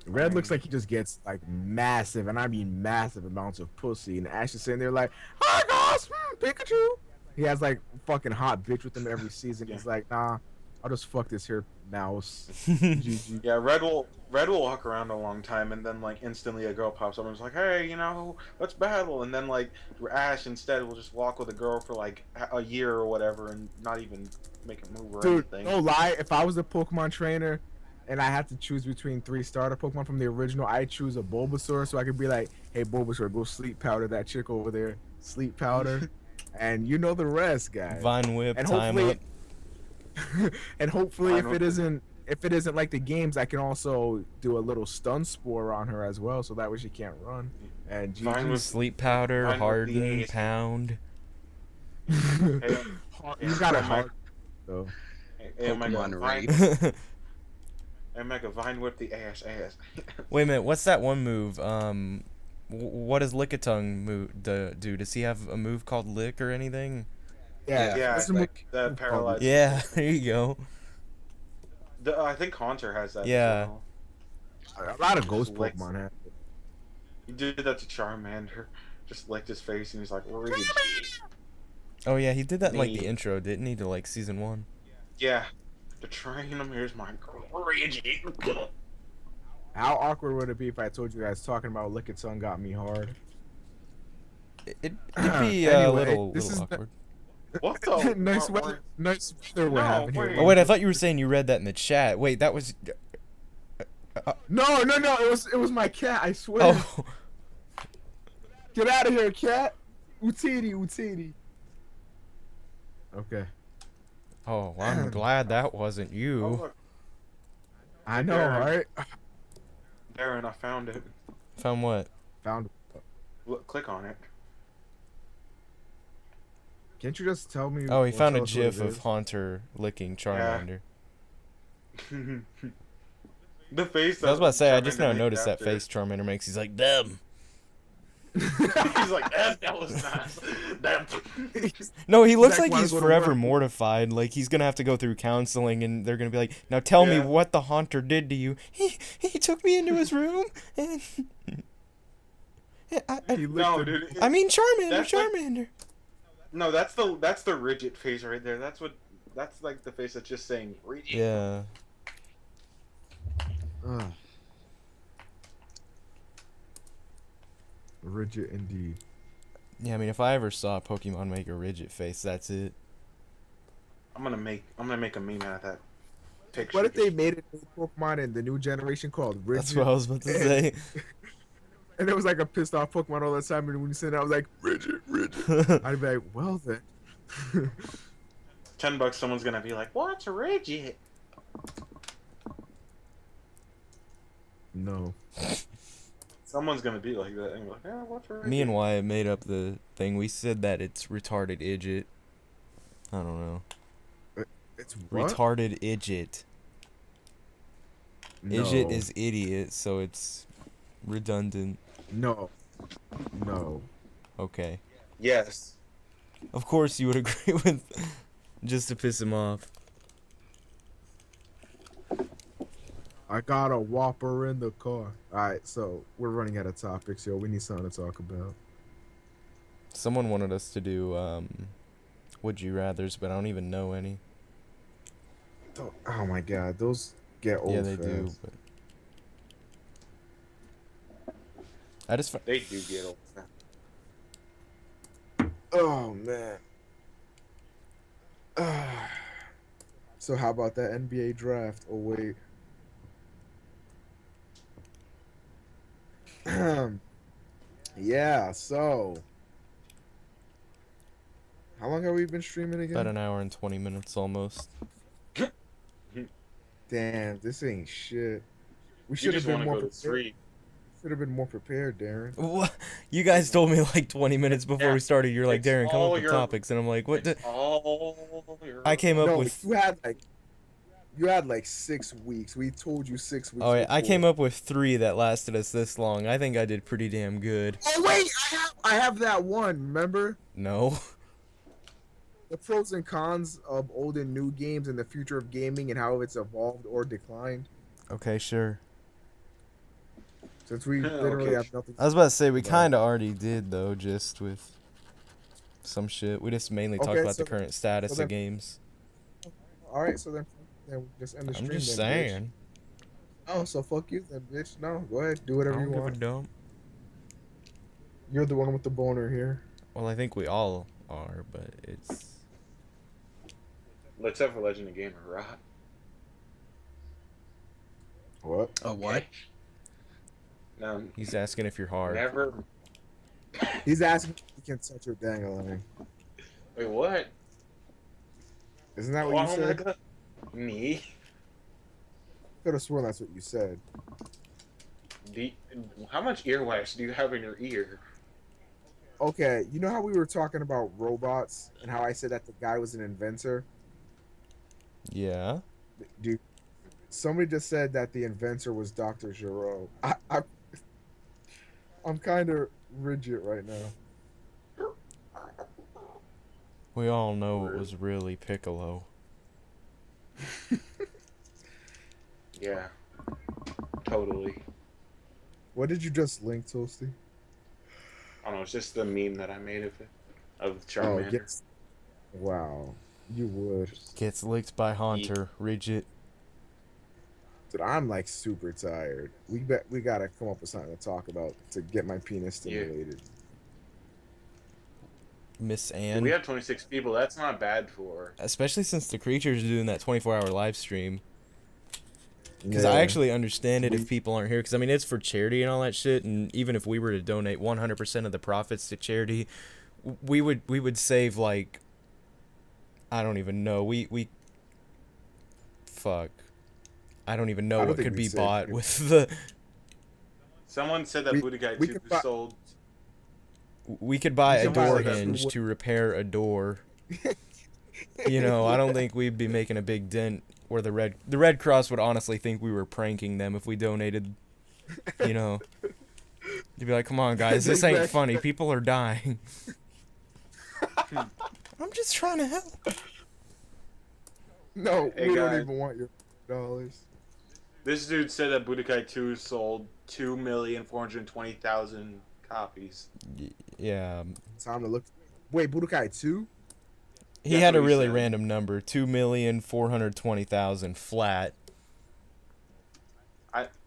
Red looks like he just gets like massive, and I mean massive amounts of pussy, and Ash is sitting there like, "Hi guys, Pikachu." He has like fucking hot bitch with him every season. He's like, "Nah, I'll just fuck this here mouse." GG. Yeah, Red will walk around a long time, and then like instantly a girl pops up and is like, hey, let's battle. And then like Ash instead will just walk with a girl for like a year or whatever, and not even make a move or Dude, anything. no lie. If I was a Pokemon trainer and I had to choose between 3 starter Pokemon from the original, I'd choose a Bulbasaur so I could be like, "Hey Bulbasaur, go sleep powder that chick over there. Sleep powder." And you know the rest, guys. Vine Whip, And time up. and hopefully, I if it isn't like the games, I can also do a little stun spore on her as well, so that way she can't run. And Vine GG. Whip- Sleep powder, Vine Whip the harden, ace. pound. Hey, You got a heart, though. hey, Omega, Pokemon Vine, raid. Omega, Vine Whip the ass. Wait a minute, what's that one move? What does Lickitung do? Does he have a move called Lick or anything? Yeah, What's like the paralyzed. Yeah, there you go. I think Haunter has that. Yeah. As well. A lot of ghost Licks- Pokemon have it. He did that to Charmander. Just licked his face and he's like, Rage. Oh yeah, he did that in like Me. the intro, didn't he? To like season 1. Yeah. To train him, here's my Rage. How awkward would it be if I told you guys talking about Lickitung got me hard? It'd be a Anyway, little this is awkward. What the? nice what- weather. Nice weather we're No, having here. wait. Oh wait, I thought you were saying you read that in the chat. Wait, that was. No, it was my cat. I swear. Oh. Get out of here, cat. Utidi. Okay. Oh, well, I'm glad that wasn't Oh, you. look, I know, Darren. right? Darren, I found it. Found what? Found. Look, click on it. Can't you just tell me? Oh, he or found a tell us what gif it of is? Haunter licking Charmander. The face. I was about to say, I just Charmander now makes noticed that after. face Charmander makes. He's like, them. He's like, that was nice. That. No, he looks Zach, like wanna he's go to forever work? mortified. Like he's gonna have to go through counseling, and they're gonna be like, "Now tell me Yeah. what the Haunter did to you." He took me into his room, and He licked No, the- dude. I mean Charmander, That's like- Charmander. No, that's the rigid face right there. That's like the face that's just saying rigid. Yeah. Ugh. Rigid indeed. Yeah, I mean, if I ever saw a Pokemon make a rigid face, that's it. I'm gonna make a meme out of that picture. What if they made a new Pokemon in the new generation called Rigid? That's what I was about to say. And it was like a pissed off Pokemon all the time, and when you said it, I was like, Rigid. I'd be like, well then. $10, someone's gonna be like, "What's rigid?" No. Someone's gonna be like that, and be like, "Yeah, what's rigid?" Me and Wyatt made up the thing. We said that it's retarded idiot. I don't know. It's what? Retarded idiot. No. Idiot is idiot, so it's redundant. No. No. Okay. Yes. Of course you would agree with, just to piss him off. I got a Whopper in the car. Alright, so we're running out of topics, yo. We need something to talk about. Someone wanted us to do Would You Rathers, but I don't even know any. Oh my god, those get old. Yeah, they fast. do. But I just They do get old. Oh man. So how about that NBA draft? Oh wait. Yeah, so how long have we been streaming again? about an hour and 20 minutes almost. Damn, this ain't shit. We You should have just been want to more go to prepared. sleep. Should have been more prepared, Darren. What? You guys told me like 20 minutes before Yeah, we started. You're like, it's Darren, come up all with your- topics, and I'm like, what? It's all your- I came up No, with. you had like 6 weeks. We told you 6 weeks. Oh, yeah, I before. came up with 3 that lasted us this long. I think I did pretty damn good. Oh wait, I have that one. Remember No. the pros and cons of old and new games and the future of gaming and how it's evolved or declined. Okay, sure. Since we literally Okay. have nothing. I was about to say we No. kind of already did though, just with some shit. We just mainly talked Okay, about so- the current status so then- of games. All right, so then we just end the stream. I'm just then, bitch. saying. Oh, so fuck you, then, bitch. No, go ahead, do I whatever don't you give a want. dump. You're the one with the boner here. Well, I think we all are, but it's. Except for Legend of Gamer, right? What? A what? No, He's asking if you're hard. never. He's asking if you can touch your dangling. Wait, what? Isn't that what you Oh my said? God. Me? Could have sworn that's what you said. How much earwax do you have in your ear? Okay, you know how we were talking about robots and how I said that the guy was an inventor? Yeah. Dude, somebody just said that the inventor was Dr. Giro. I'm kind of rigid right now. We all know it was really Piccolo. Yeah. Totally. What did you just link, Toasty? I don't know, it's just the meme that I made of it. Of Oh, Charmander. yes. Wow. You would. Gets licked by Haunter. Rigid. Dude, I'm like super tired. We gotta come up with something to talk about to get my penis Yeah. stimulated. Miss Dude, Ann. we have 26 people. That's not bad for. Especially since the creature's doing that 24-hour live stream. Because Yeah. I actually understand it We- if people aren't here. Because, I mean, it's for charity and all that shit. And even if we were to donate 100% of the profits to charity, we would save, like, I don't even know. Fuck. I don't even know I don't what think could we be saved bought it. with the... Someone said that We- Booty Guy we 2 could buy- sold. We could buy We a could buy, door like, a hinge wood- to repair a door. You know, I don't think we'd be making a big dent. Where the Red Cross would honestly think we were pranking them if we donated. You know, you'd be like, "Come on, guys, this ain't funny. People are dying." I'm just trying to help. No, Hey, we don't guys. even want your dollars. This dude said that Budokai 2 sold 2,420,000 copies. Yeah, Time to look. Wait, Budokai 2? he That's had a what he really said. random number: 2,420,000 flat.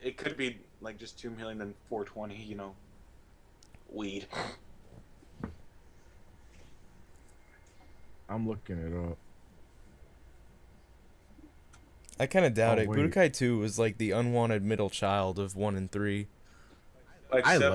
It could be like just 2,420,000, you know, weed. I'm looking it up. I kind of doubt Oh, it. wait. Budokai 2 was like the unwanted middle child of 1 and 3. I Except like